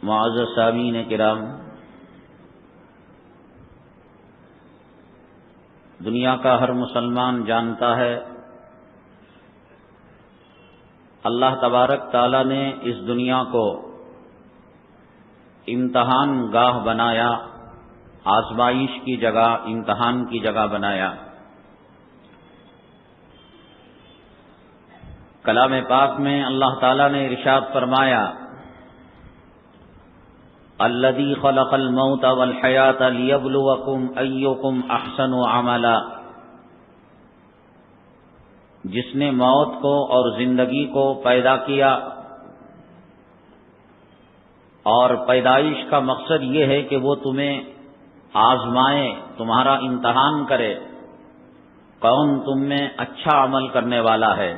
معزز سامعین کرام، دنیا کا ہر مسلمان جانتا ہے اللہ تبارک تعالی نے اس دنیا کو امتحان گاہ بنایا، آزمائش کی جگہ، امتحان کی جگہ بنایا۔ کلام پاک میں اللہ تعالی نے ارشاد فرمایا، الذی خلق الموت والحیاۃ لیبلوکم ایکم احسن عملا، جس نے موت کو اور زندگی کو پیدا کیا، اور پیدائش کا مقصد یہ ہے کہ وہ تمہیں آزمائے، تمہارا امتحان کرے، کون تم میں اچھا عمل کرنے والا ہے۔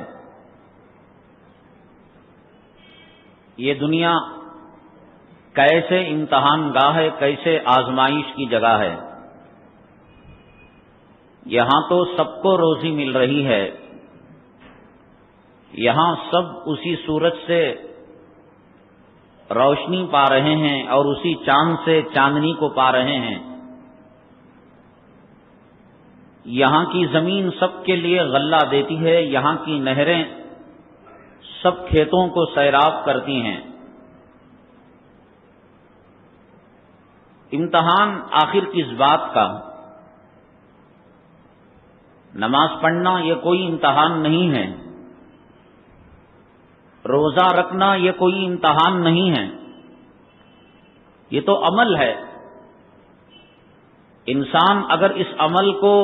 یہ دنیا کیسے امتحان گاہ ہے، کیسے آزمائش کی جگہ ہے۔ یہاں تو سب کو روزی مل رہی ہے، یہاں سب اسی سورج سے روشنی پا رہے ہیں اور اسی چاند سے چاندنی کو پا رہے ہیں۔ یہاں کی زمین سب کے لیے غلہ دیتی ہے، یہاں کی نہریں سب کھیتوں کو سیراب کرتی ہیں۔ امتحان آخر کس بات کا؟ نماز پڑھنا یہ کوئی امتحان نہیں ہے، روزہ رکھنا یہ کوئی امتحان نہیں ہے، یہ تو عمل ہے۔ انسان اگر اس عمل کو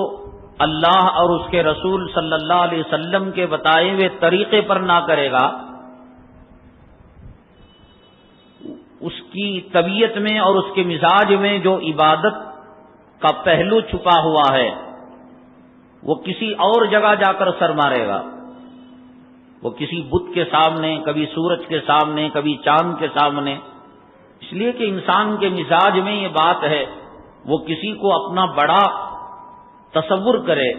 اللہ اور اس کے رسول صلی اللہ علیہ وسلم کے بتائے ہوئے طریقے پر نہ کرے گا، اس کی طبیعت میں اور اس کے مزاج میں جو عبادت کا پہلو چھپا ہوا ہے وہ کسی اور جگہ جا کر سر مارے گا۔ وہ کسی بت کے سامنے، کبھی سورج کے سامنے، کبھی چاند کے سامنے۔ اس لیے کہ انسان کے مزاج میں یہ بات ہے، وہ کسی کو اپنا بڑا تصور کرے،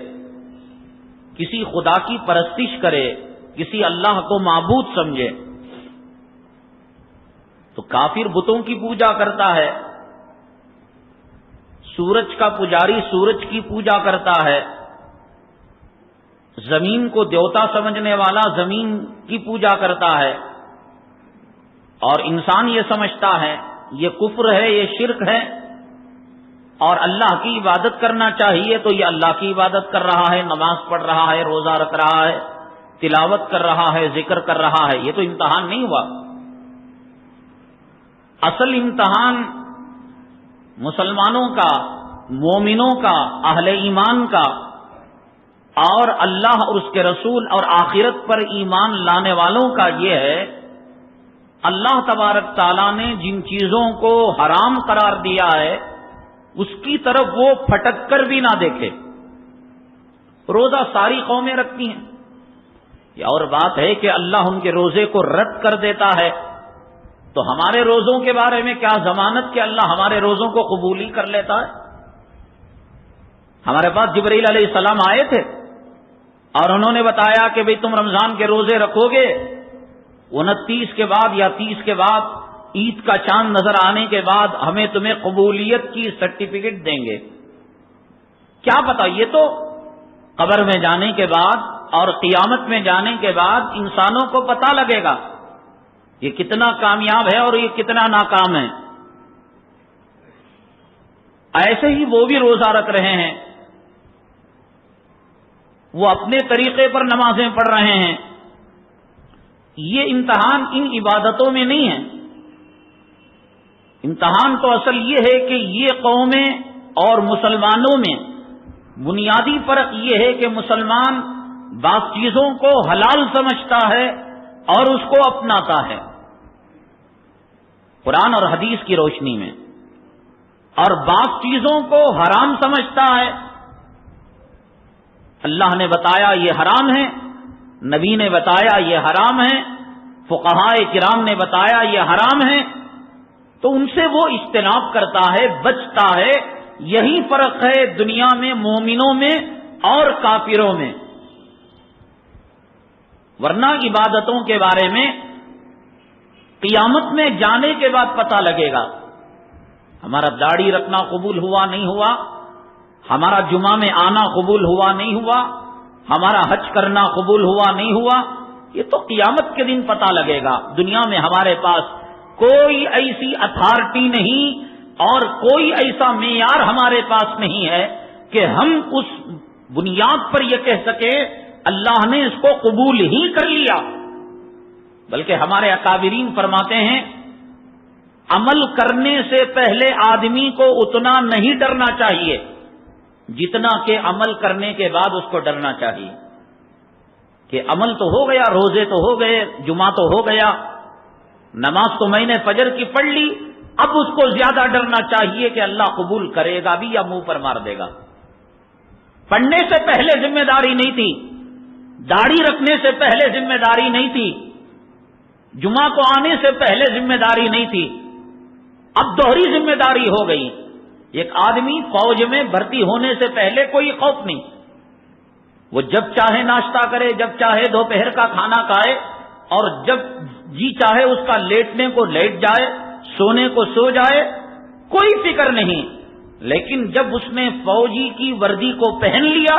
کسی خدا کی پرستش کرے، کسی اللہ کو معبود سمجھے۔ تو کافر بتوں کی پوجا کرتا ہے، سورج کا پجاری سورج کی پوجا کرتا ہے، زمین کو دیوتا سمجھنے والا زمین کی پوجا کرتا ہے، اور انسان یہ سمجھتا ہے یہ کفر ہے، یہ شرک ہے، اور اللہ کی عبادت کرنا چاہیے تو یہ اللہ کی عبادت کر رہا ہے، نماز پڑھ رہا ہے، روزہ رکھ رہا ہے، تلاوت کر رہا ہے، ذکر کر رہا ہے۔ یہ تو امتحان نہیں ہوا۔ اصل امتحان مسلمانوں کا، مومنوں کا، اہل ایمان کا، اور اللہ اور اس کے رسول اور آخرت پر ایمان لانے والوں کا یہ ہے، اللہ تبارک تعالیٰ نے جن چیزوں کو حرام قرار دیا ہے اس کی طرف وہ پھٹک کر بھی نہ دیکھے۔ روزہ ساری قومیں رکھتی ہیں، یہ اور بات ہے کہ اللہ ان کے روزے کو رد کر دیتا ہے، تو ہمارے روزوں کے بارے میں کیا ضمانت کہ اللہ ہمارے روزوں کو قبول ہی کر لیتا ہے؟ ہمارے پاس جبرائیل علیہ السلام آئے تھے اور انہوں نے بتایا کہ بھئی تم رمضان کے روزے رکھو گے، 29 کے بعد یا 30 کے بعد عید کا چاند نظر آنے کے بعد ہمیں تمہیں قبولیت کی سرٹیفکیٹ دیں گے۔ کیا پتا، یہ تو قبر میں جانے کے بعد اور قیامت میں جانے کے بعد انسانوں کو پتہ لگے گا یہ کتنا کامیاب ہے اور یہ کتنا ناکام ہے۔ ایسے ہی وہ بھی روزہ رکھ رہے ہیں، وہ اپنے طریقے پر نمازیں پڑھ رہے ہیں۔ یہ امتحان ان عبادتوں میں نہیں ہے، امتحان تو اصل یہ ہے کہ یہ قومیں اور مسلمانوں میں بنیادی فرق یہ ہے کہ مسلمان بعض چیزوں کو حلال سمجھتا ہے اور اس کو اپناتا ہے قرآن اور حدیث کی روشنی میں، اور بعض چیزوں کو حرام سمجھتا ہے۔ اللہ نے بتایا یہ حرام ہے، نبی نے بتایا یہ حرام ہے، فقہاء کرام نے بتایا یہ حرام ہے، تو ان سے وہ اجتناب کرتا ہے، بچتا ہے۔ یہی فرق ہے دنیا میں مومنوں میں اور کافروں میں، ورنہ عبادتوں کے بارے میں قیامت میں جانے کے بعد پتہ لگے گا ہمارا داڑھی رکھنا قبول ہوا نہیں ہوا، ہمارا جمعہ میں آنا قبول ہوا نہیں ہوا، ہمارا حج کرنا قبول ہوا نہیں ہوا، یہ تو قیامت کے دن پتہ لگے گا۔ دنیا میں ہمارے پاس کوئی ایسی اتھارٹی نہیں اور کوئی ایسا معیار ہمارے پاس نہیں ہے کہ ہم اس بنیاد پر یہ کہہ سکیں اللہ نے اس کو قبول ہی کر لیا، بلکہ ہمارے اکابرین فرماتے ہیں عمل کرنے سے پہلے آدمی کو اتنا نہیں ڈرنا چاہیے جتنا کہ عمل کرنے کے بعد اس کو ڈرنا چاہیے کہ عمل تو ہو گیا، روزے تو ہو گئے، جمعہ تو ہو گیا، نماز تو میں نے فجر کی پڑھ لی، اب اس کو زیادہ ڈرنا چاہیے کہ اللہ قبول کرے گا بھی یا منہ پر مار دے گا۔ پڑھنے سے پہلے ذمہ داری نہیں تھی، داڑھی رکھنے سے پہلے ذمہ داری نہیں تھی، جمعہ کو آنے سے پہلے ذمہ داری نہیں تھی، اب دوہری ذمہ داری ہو گئی۔ ایک آدمی فوج میں بھرتی ہونے سے پہلے کوئی خوف نہیں، وہ جب چاہے ناشتہ کرے، جب چاہے دوپہر کا کھانا کھائے، اور جب جی چاہے اس کا لیٹنے کو لیٹ جائے، سونے کو سو جائے، کوئی فکر نہیں۔ لیکن جب اس نے فوجی کی وردی کو پہن لیا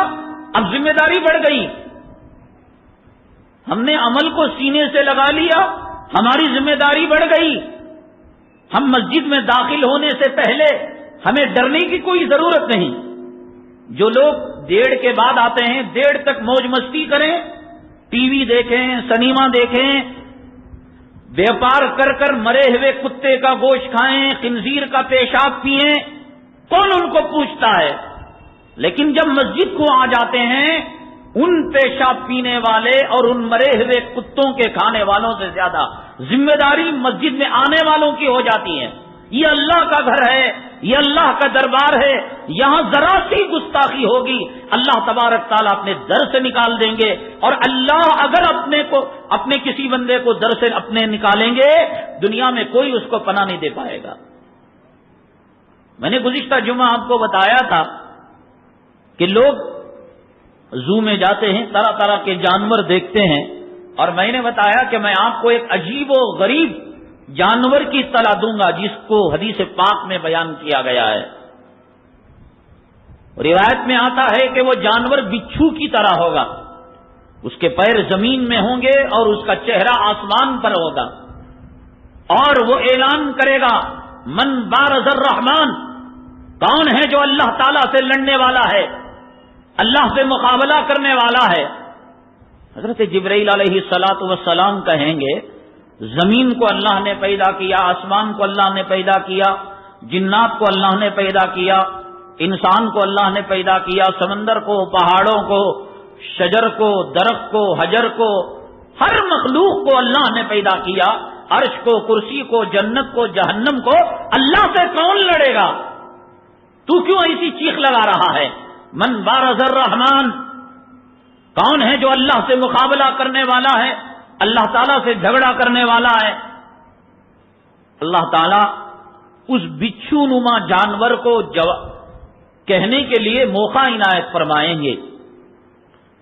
اب ذمہ داری بڑھ گئی، ہم نے عمل کو سینے سے لگا لیا، ہماری ذمہ داری بڑھ گئی۔ ہم مسجد میں داخل ہونے سے پہلے ہمیں ڈرنے کی کوئی ضرورت نہیں۔ جو لوگ 1:30 کے بعد آتے ہیں 1:30 تک موج مستی کریں، ٹی وی دیکھیں، سنیما دیکھیں، بیوپار کر کر مرے ہوئے کتے کا گوشت کھائیں، خنزیر کا پیشاب پئیں، کون ان کو پوچھتا ہے؟ لیکن جب مسجد کو آ جاتے ہیں ان پیشاب پینے والے اور ان مرے ہوئے کتوں کے کھانے والوں سے زیادہ ذمہ داری مسجد میں آنے والوں کی ہو جاتی ہے۔ یہ اللہ کا گھر ہے، یہ اللہ کا دربار ہے، یہاں ذرا سی گستاخی ہوگی اللہ تبارک تعالیٰ اپنے در سے نکال دیں گے، اور اللہ اگر اپنے کسی بندے کو در سے اپنے نکالیں گے دنیا میں کوئی اس کو پناہ نہیں دے پائے گا۔ میں نے گزشتہ جمعہ آپ کو بتایا تھا کہ لوگ زو میں جاتے ہیں، طرح طرح کے جانور دیکھتے ہیں، اور میں نے بتایا کہ میں آپ کو ایک عجیب و غریب جانور کی اطلاع دوں گا جس کو حدیث پاک میں بیان کیا گیا ہے۔ روایت میں آتا ہے کہ وہ جانور بچھو کی طرح ہوگا، اس کے پیر زمین میں ہوں گے اور اس کا چہرہ آسمان پر ہوگا، اور وہ اعلان کرے گا من بارز الرحمن، کون ہے جو اللہ تعالیٰ سے لڑنے والا ہے، اللہ سے مقابلہ کرنے والا ہے۔ حضرت جبرائیل علیہ الصلاۃ والسلام کہیں گے زمین کو اللہ نے پیدا کیا، آسمان کو اللہ نے پیدا کیا، جنات کو اللہ نے پیدا کیا، انسان کو اللہ نے پیدا کیا، سمندر کو، پہاڑوں کو، شجر کو، درخت کو، حجر کو، ہر مخلوق کو اللہ نے پیدا کیا، عرش کو، کرسی کو، جنت کو، جہنم کو، اللہ سے کون لڑے گا؟ تو کیوں ایسی چیخ لگا رہا ہے؟ من بارز الرحمن، کون ہے جو اللہ سے مقابلہ کرنے والا ہے، اللہ تعالیٰ سے جھگڑا کرنے والا ہے؟ اللہ تعالیٰ اس بچھو نما جانور کو کہنے کے لیے موقع عنایت فرمائیں گے،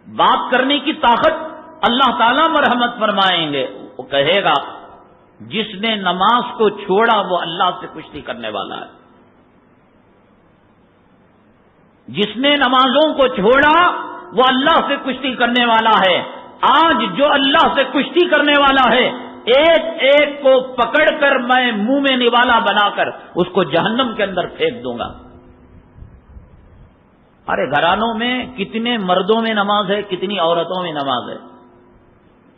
بات کرنے کی طاقت اللہ تعالیٰ مرحمت فرمائیں گے۔ وہ کہے گا جس نے نماز کو چھوڑا وہ اللہ سے کشتی کرنے والا ہے، جس نے نمازوں کو چھوڑا وہ اللہ سے کشتی کرنے والا ہے۔ آج جو اللہ سے کشتی کرنے والا ہے ایک ایک کو پکڑ کر میں منہ میں نوالا بنا کر اس کو جہنم کے اندر پھینک دوں گا۔ ارے گھرانوں میں کتنے مردوں میں نماز ہے، کتنی عورتوں میں نماز ہے،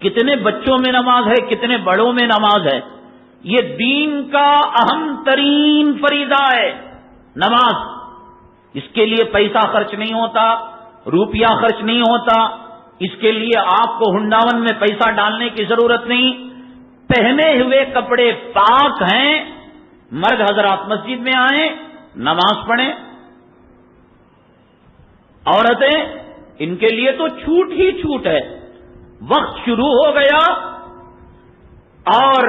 کتنے بچوں میں نماز ہے، کتنے بڑوں میں نماز ہے۔ یہ دین کا اہم ترین فریضہ ہے نماز۔ اس کے لیے پیسہ خرچ نہیں ہوتا، روپیہ خرچ نہیں ہوتا، اس کے لیے آپ کو ہنڈاون میں پیسہ ڈالنے کی ضرورت نہیں، پہنے ہوئے کپڑے پاک ہیں، مرد حضرات مسجد میں آئیں، نماز پڑھیں، عورتیں ان کے لیے تو چھوٹ ہی چھوٹ ہے۔ وقت شروع ہو گیا اور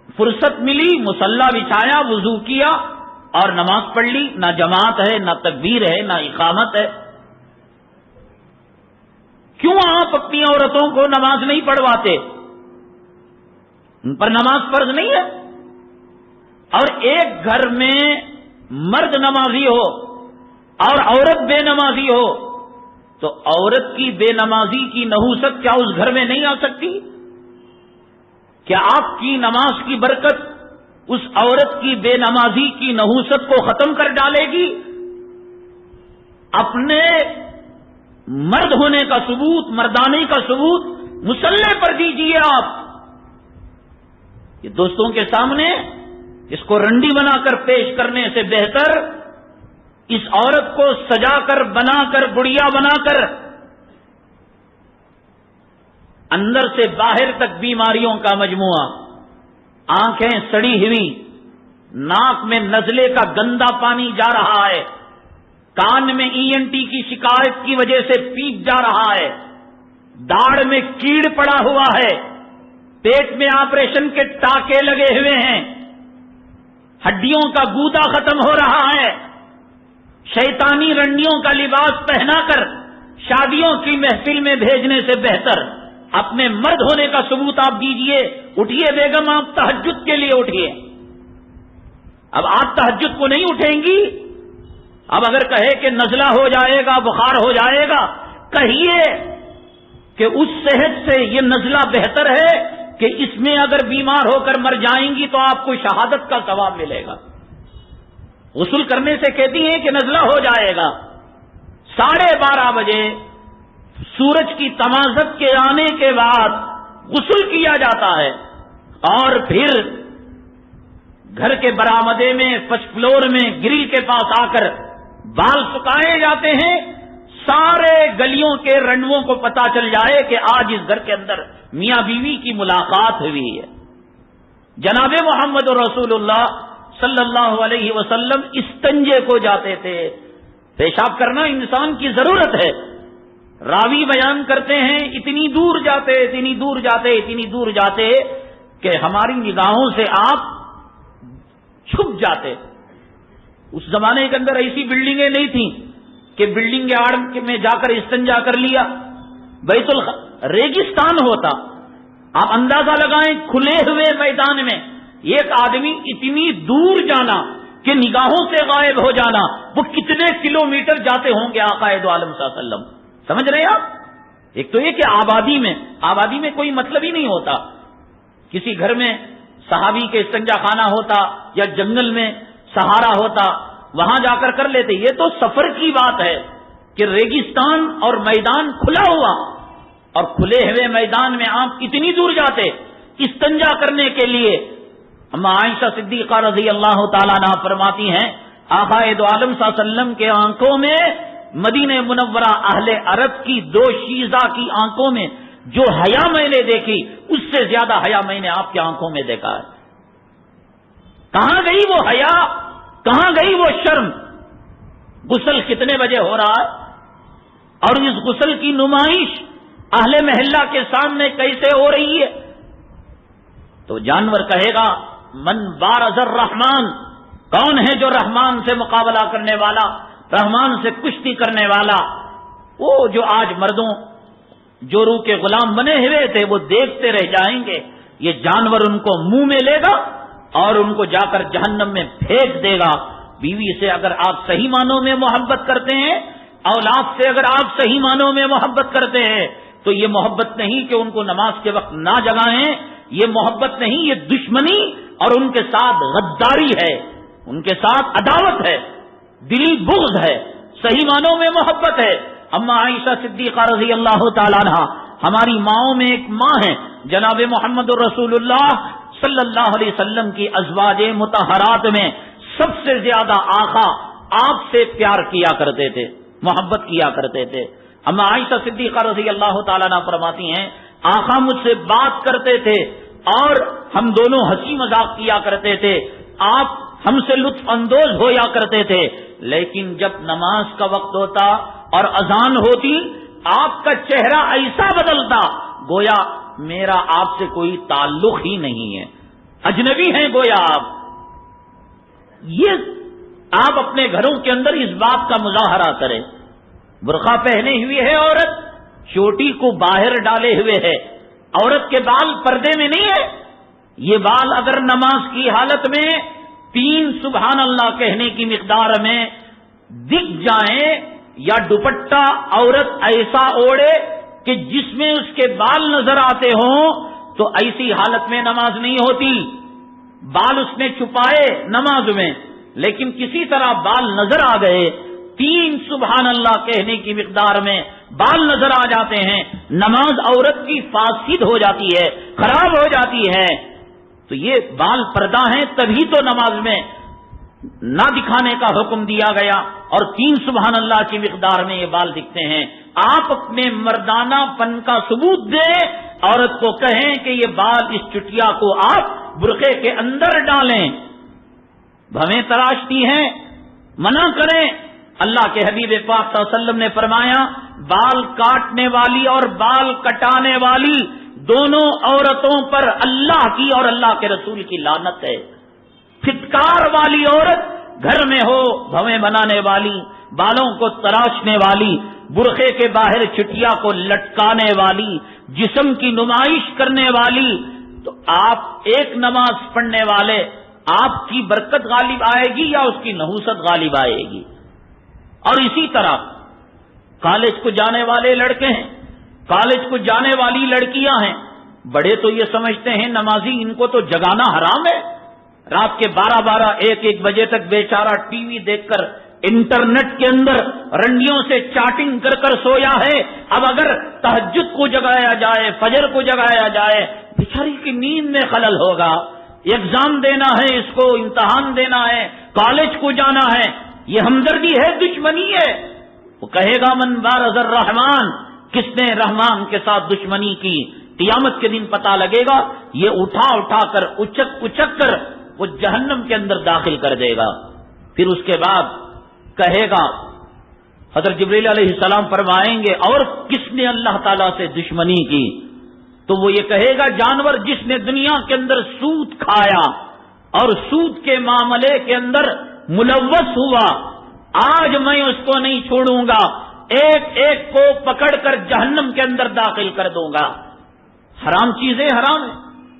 فرصت ملی، مصلی بچھایا، وضو کیا اور نماز پڑھ لی، نہ جماعت ہے، نہ تکبیر ہے، نہ اقامت ہے۔ کیوں آپ اپنی عورتوں کو نماز نہیں پڑھواتے؟ ان پر نماز فرض نہیں ہے. اور ایک گھر میں مرد نمازی ہو اور عورت بے نمازی ہو تو عورت کی بے نمازی کی نحوست کیا اس گھر میں نہیں آ سکتی؟ کیا آپ کی نماز کی برکت اس عورت کی بے نمازی کی نحوست کو ختم کر ڈالے گی؟ اپنے مرد ہونے کا ثبوت، مردانی کا ثبوت مصلے پر دیجیے آپ. یہ دوستوں کے سامنے اس کو رنڈی بنا کر پیش کرنے سے بہتر اس عورت کو سجا کر، بنا کر، گڑیا بنا کر اندر سے باہر تک بیماریوں کا مجموعہ، آنکھیں سڑی ہوئی، ناک میں نزلے کا گندا پانی جا رہا ہے، کان میں ENT کی شکایت کی وجہ سے پیپ جا رہا ہے، داڑھ میں کیڑ پڑا ہوا ہے، پیٹ میں آپریشن کے ٹاکے لگے ہوئے ہیں، ہڈیوں کا گودا ختم ہو رہا ہے. شیطانی رنڈیوں کا لباس پہنا کر شادیوں کی محفل میں بھیجنے سے بہتر اپنے مرد ہونے کا ثبوت آپ دیجئے. اٹھیے بیگم، آپ تہجد کے لیے اٹھیے. اب آپ تہجد کو نہیں اٹھیں گی. اب اگر کہے کہ نزلہ ہو جائے گا، بخار ہو جائے گا، کہیے کہ اس صحت سے یہ نزلہ بہتر ہے کہ اس میں اگر بیمار ہو کر مر جائیں گی تو آپ کو شہادت کا ثواب ملے گا. غسل کرنے سے کہتی ہیں کہ نزلہ ہو جائے گا. 12:30 بجے سورج کی تمازت کے آنے کے بعد غسل کیا جاتا ہے اور پھر گھر کے برآمدے میں، فرسٹ فلور میں گرل کے پاس آ کر بال سکھائے جاتے ہیں. سارے گلیوں کے رنڈووں کو پتا چل جائے کہ آج اس گھر کے اندر میاں بیوی کی ملاقات ہوئی ہے. جناب محمد رسول اللہ صلی اللہ علیہ وسلم استنجے کو جاتے تھے. پیشاب کرنا انسان کی ضرورت ہے. راوی بیان کرتے ہیں اتنی دور جاتے کہ ہماری نگاہوں سے آپ چھپ جاتے. اس زمانے کے اندر ایسی بلڈنگیں نہیں تھیں کہ بلڈنگ کے آڑ میں جا کر استنجا کر لیا. بیت ریگستان ہوتا. آپ اندازہ لگائیں کھلے ہوئے میدان میں ایک آدمی اتنی دور جانا کہ نگاہوں سے غائب ہو جانا، وہ کتنے کلومیٹر جاتے ہوں گے آقا دو عالم صلی اللہ علیہ وسلم. سمجھ رہے ہیں آپ؟ ایک تو یہ کہ آبادی میں کوئی مطلب ہی نہیں ہوتا. کسی گھر میں صحابی کے استنجا خانہ ہوتا یا جنگل میں سہارا ہوتا، وہاں جا کر کر لیتے. یہ تو سفر کی بات ہے کہ ریگستان اور میدان کھلا ہوا، اور کھلے ہوئے میدان میں آپ کتنی دور جاتے استنجا کرنے کے لیے. اما عائشہ صدیقہ رضی اللہ تعالیٰ عنہ فرماتی ہیں آقا دو عالم صلی اللہ علیہ وسلم کے آنکھوں میں، مدینہ منورہ اہل عرب کی 2 شیزہ کی آنکھوں میں جو حیا میں نے دیکھی، اس سے زیادہ حیا میں نے آپ کی آنکھوں میں دیکھا ہے. کہاں گئی وہ حیا؟ کہاں گئی وہ شرم؟ غسل کتنے بجے ہو رہا ہے اور اس غسل کی نمائش اہل محلہ کے سامنے کیسے ہو رہی ہے؟ تو جانور کہے گا من بارز الرحمن، کون ہے جو رحمان سے مقابلہ کرنے والا، رحمان سے کشتی کرنے والا؟ وہ جو آج مردوں جو روح کے غلام بنے ہوئے تھے وہ دیکھتے رہ جائیں گے. یہ جانور ان کو منہ میں لے گا اور ان کو جا کر جہنم میں پھینک دے گا. بیوی سے اگر آپ صحیح معنوں میں محبت کرتے ہیں، اولاد سے اگر آپ صحیح معنوں میں محبت کرتے ہیں، تو یہ محبت نہیں کہ ان کو نماز کے وقت نہ جگائیں، یہ محبت نہیں، یہ دشمنی اور ان کے ساتھ غداری ہے، ان کے ساتھ عداوت ہے، دلی بغض ہے. صحیح معنوں میں محبت ہے. اما عائشہ صدیقہ رضی اللہ تعالیٰ عنہ ہماری ماؤں میں ایک ماں ہیں. جناب محمد رسول اللہ صلی اللہ علیہ وسلم کی ازواج مطہرات میں سب سے زیادہ آقا آپ سے پیار کیا کرتے تھے، محبت کیا کرتے تھے. اما عائشہ صدیقہ رضی اللہ تعالیٰ عنہ فرماتی ہیں آقا مجھ سے بات کرتے تھے اور ہم دونوں ہنسی مذاق کیا کرتے تھے، آپ ہم سے لطف اندوز ہویا کرتے تھے، لیکن جب نماز کا وقت ہوتا اور اذان ہوتی آپ کا چہرہ ایسا بدلتا گویا میرا آپ سے کوئی تعلق ہی نہیں ہے، اجنبی ہیں گویا آپ. یہ آپ اپنے گھروں کے اندر اس بات کا مظاہرہ کریں. برقع پہنے ہوئی ہے عورت، چوٹی کو باہر ڈالے ہوئے ہے، عورت کے بال پردے میں نہیں ہے، یہ بال اگر نماز کی حالت میں 3 سبحان اللہ کہنے کی مقدار میں دکھ جائیں یا دوپٹہ عورت ایسا اوڑے کہ جس میں اس کے بال نظر آتے ہوں تو ایسی حالت میں نماز نہیں ہوتی. بال اس نے چھپائے نماز میں، لیکن کسی طرح بال نظر آ گئے، 3 سبحان اللہ کہنے کی مقدار میں بال نظر آ جاتے ہیں، نماز عورت کی فاسد ہو جاتی ہے، خراب ہو جاتی ہے. تو یہ بال پردہ ہیں، تبھی تو نماز میں نہ دکھانے کا حکم دیا گیا، اور 3 سبحان اللہ کی مقدار میں یہ بال دکھتے ہیں. آپ اپنے مردانہ پن کا ثبوت دیں، عورت کو کہیں کہ یہ بال اس چٹیا کو آپ برقعے کے اندر ڈالیں. بھویں تراشتی ہیں، منع کریں. اللہ کے حبیب پاک صلی اللہ علیہ وسلم نے فرمایا بال کاٹنے والی اور بال کٹانے والی دونوں عورتوں پر اللہ کی اور اللہ کے رسول کی لعنت ہے. پھٹکار والی عورت گھر میں ہو، بھویں بنانے والی، بالوں کو تراشنے والی، برقعے کے باہر چٹیا کو لٹکانے والی، جسم کی نمائش کرنے والی، تو آپ ایک نماز پڑھنے والے آپ کی برکت غالب آئے گی یا اس کی نحوست غالب آئے گی. اور اسی طرح کالج کو جانے والے لڑکے ہیں، کالج کو جانے والی لڑکیاں ہیں. بڑے تو یہ سمجھتے ہیں نمازی ان کو تو جگانا حرام ہے، رات کے 12 1 بجے تک بیچارہ ٹی وی دیکھ کر انٹرنیٹ کے اندر رنڈیوں سے چاٹنگ کر کر سویا ہے. اب اگر تہجد کو جگایا جائے، فجر کو جگایا جائے، بیچاری کی نیند میں خلل ہوگا. ایگزام دینا ہے، اس کو امتحان دینا ہے، کالج کو جانا ہے. یہ ہمدردی ہے، دشمنی ہے. وہ کہے گا من بارز الرحمان، کس نے رحمان کے ساتھ دشمنی کی. قیامت کے دن پتہ لگے گا. یہ اٹھا کر اچک کر وہ جہنم کے اندر داخل کر دے گا. پھر اس کے بعد کہے گا، حضرت جبریل علیہ السلام فرمائیں گے اور کس نے اللہ تعالیٰ سے دشمنی کی؟ تو وہ یہ کہے گا جانور جس نے دنیا کے اندر سود کھایا اور سود کے معاملے کے اندر ملوث ہوا، آج میں اس کو نہیں چھوڑوں گا، ایک ایک کو پکڑ کر جہنم کے اندر داخل کر دوں گا. حرام چیزیں حرام ہیں،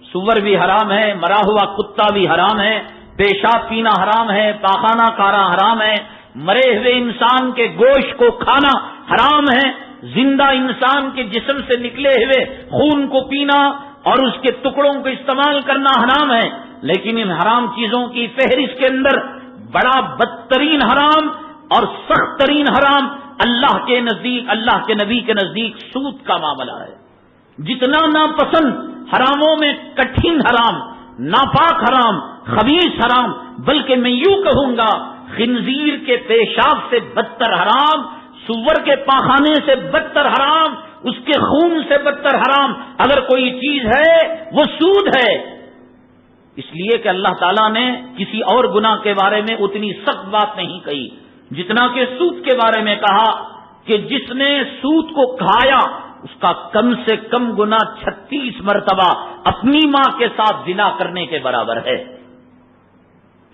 سور بھی حرام ہے، مرا ہوا کتا بھی حرام ہے، پیشاب پینا حرام ہے، پاخانہ کارا حرام ہے، مرے ہوئے انسان کے گوشت کو کھانا حرام ہے، زندہ انسان کے جسم سے نکلے ہوئے خون کو پینا اور اس کے ٹکڑوں کو استعمال کرنا حرام ہے. لیکن ان حرام چیزوں کی فہرست کے اندر بڑا بدترین حرام اور سخت ترین حرام اللہ کے نزدیک، اللہ کے نبی کے نزدیک سود کا معاملہ ہے. جتنا ناپسند حراموں میں کٹھن حرام، ناپاک حرام، خبیث حرام، بلکہ میں یوں کہوں گا خنزیر کے پیشاب سے بدتر حرام، سور کے پاخانے سے بدتر حرام، اس کے خون سے بدتر حرام اگر کوئی چیز ہے وہ سود ہے. اس لیے کہ اللہ تعالیٰ نے کسی اور گناہ کے بارے میں اتنی سخت بات نہیں کہی جتنا کہ سود کے بارے میں کہا کہ جس نے سود کو کھایا اس کا کم سے کم گناہ 36 مرتبہ اپنی ماں کے ساتھ زنا کرنے کے برابر ہے.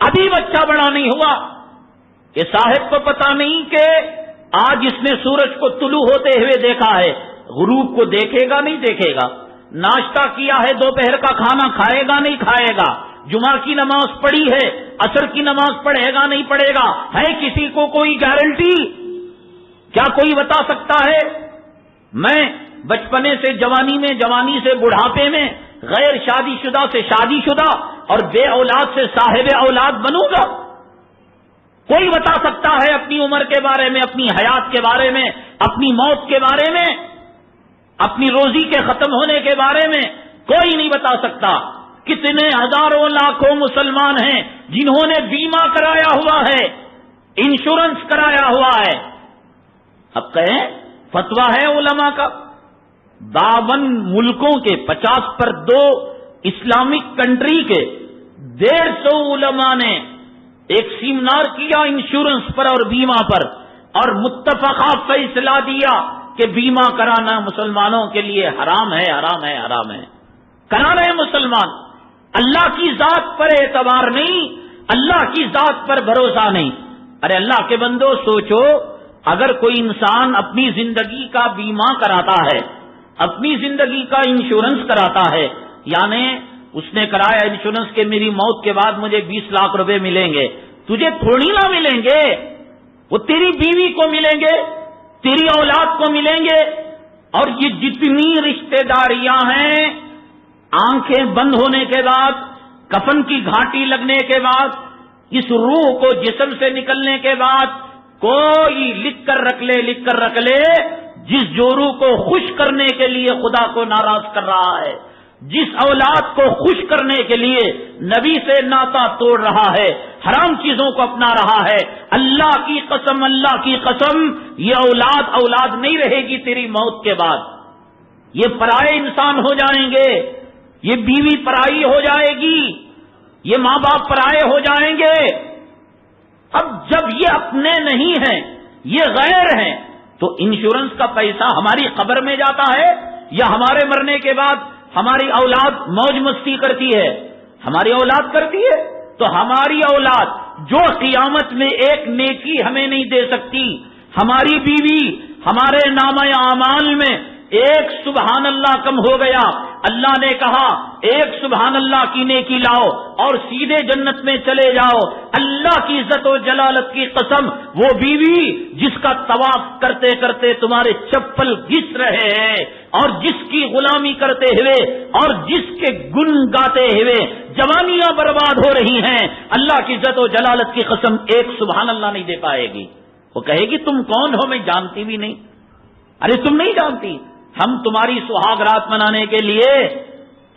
ابھی بچہ بڑا نہیں ہوا کہ صاحب کو پتا نہیں کہ آج اس نے سورج کو طلوع ہوتے ہوئے دیکھا ہے، غروب کو دیکھے گا نہیں دیکھے گا، ناشتہ کیا ہے، دوپہر کا کھانا کھائے گا نہیں کھائے گا، جمعہ کی نماز پڑھی ہے، عصر کی نماز پڑھے گا نہیں پڑھے گا. ہے کسی کو کوئی گارنٹی؟ کیا کوئی بتا سکتا ہے میں بچپنے سے جوانی میں، جوانی سے بڑھاپے میں، غیر شادی شدہ سے شادی شدہ اور بے اولاد سے صاحب اولاد بنوں گا؟ کوئی بتا سکتا ہے اپنی عمر کے بارے میں، اپنی حیات کے بارے میں، اپنی موت کے بارے میں، اپنی روزی کے ختم ہونے کے بارے میں؟ کوئی نہیں بتا سکتا. کتنے ہزاروں لاکھوں مسلمان ہیں جنہوں نے بیمہ کرایا ہوا ہے، انشورنس کرایا ہوا ہے. اب کہیں فتویٰ ہے علماء کا، 52 ملکوں کے 50/2 اسلامک کنٹری کے 150 علماء نے ایک سیمینار کیا انشورنس پر اور بیمہ پر، اور متفقہ فیصلہ دیا کہ بیمہ کرانا مسلمانوں کے لیے حرام ہے، حرام ہے، حرام ہے. کرا رہے مسلمان، اللہ کی ذات پر اعتبار نہیں، اللہ کی ذات پر بھروسہ نہیں. ارے اللہ کے بندو سوچو، اگر کوئی انسان اپنی زندگی کا بیمہ کراتا ہے، اپنی زندگی کا انشورنس کراتا ہے، یعنی اس نے کرایا انشورنس کہ میری موت کے بعد مجھے 20 لاکھ روپے ملیں گے. تجھے تھوڑی نہ ملیں گے، وہ تیری بیوی کو ملیں گے، تیری اولاد کو ملیں گے. اور یہ جتنی رشتہ داریاں ہیں، آنکھیں بند ہونے کے بعد، کفن کی گھاٹی لگنے کے بعد، اس روح کو جسم سے نکلنے کے بعد، کوئی لکھ کر رکھ لے جس جورو کو خوش کرنے کے لیے خدا کو ناراض کر رہا ہے، جس اولاد کو خوش کرنے کے لیے نبی سے ناطا توڑ رہا ہے، حرام چیزوں کو اپنا رہا ہے. اللہ کی قسم یہ اولاد نہیں رہے گی تیری موت کے بعد. یہ پرائے انسان ہو جائیں گے، یہ بیوی پرائی ہو جائے گی، یہ ماں باپ پرائے ہو جائیں گے. اب جب یہ اپنے نہیں ہیں، یہ غیر ہیں، تو انشورنس کا پیسہ ہماری قبر میں جاتا ہے یا ہمارے مرنے کے بعد ہماری اولاد موج مستی کرتی ہے؟ ہماری اولاد کرتی ہے. تو ہماری اولاد جو قیامت میں ایک نیکی ہمیں نہیں دے سکتی، ہماری بیوی ہمارے نامہ اعمال میں ایک سبحان اللہ کم ہو گیا، اللہ نے کہا ایک سبحان اللہ کی نیکی لاؤ اور سیدھے جنت میں چلے جاؤ. اللہ کی عزت و جلالت کی قسم، وہ بیوی جس کا طواف کرتے کرتے تمہارے چپل گھس رہے ہیں اور جس کی غلامی کرتے ہوئے اور جس کے گن گاتے ہوئے جوانیاں برباد ہو رہی ہیں، اللہ کی عزت و جلالت کی قسم ایک سبحان اللہ نہیں دے پائے گی. وہ کہے گی تم کون ہو، میں جانتی بھی نہیں. ارے تم نہیں جانتی، ہم تمہاری سہاگ رات منانے کے لیے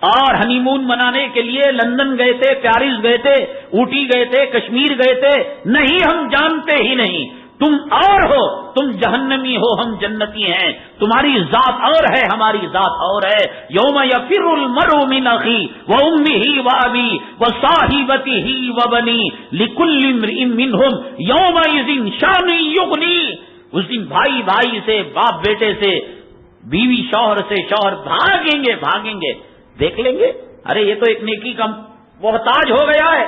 اور ہنی مون منانے کے لیے لندن گئے تھے، پیرس گئے تھے، اوٹی گئے تھے، کشمیر گئے تھے. نہیں، ہم جانتے ہی نہیں. تم اور ہو، تم جہنمی ہو، ہم جنتی ہیں. تمہاری ذات اور ہے، ہماری ذات اور ہے. یوم یفر المرء من اخیہ وامہ وابیہ وصاحبتہ وبنیہ لکل امرئ منہم یومئذ شأن یغنیہ. اس دن بھائی سے، باپ بیٹے سے، بیوی شوہر سے، شوہر بھاگیں گے. دیکھ لیں گے ارے یہ تو ایک نیکی کا محتاج ہو گیا ہے،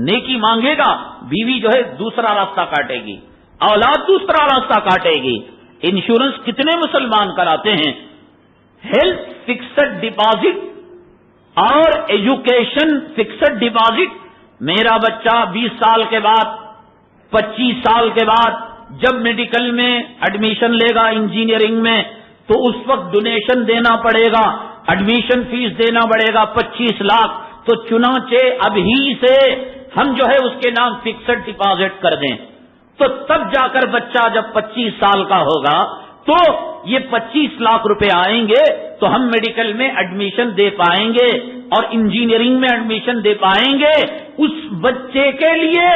نیکی مانگے گا، بیوی جو ہے دوسرا راستہ کاٹے گی، اولاد دوسرا راستہ کاٹے گی. انشورنس کتنے مسلمان کراتے ہیں؟ ہیلتھ فکسڈ ڈپازٹ اور ایجوکیشن فکسڈ ڈپازٹ. میرا بچہ 20 سال کے بعد، 25 سال کے بعد جب میڈیکل میں ایڈمیشن لے گا، انجینئرنگ میں، تو اس وقت ڈونیشن دینا پڑے گا، ایڈمیشن فیس دینا پڑے گا 25 لاکھ. تو چنانچہ ابھی سے ہم جو ہے اس کے نام فکسڈ ڈپازٹ کر دیں، تو تب جا کر بچہ جب 25 سال کا ہوگا تو یہ 25 لاکھ روپے آئیں گے تو ہم میڈیکل میں ایڈمیشن دے پائیں گے اور انجینئرنگ میں ایڈمیشن دے پائیں گے. اس بچے کے لیے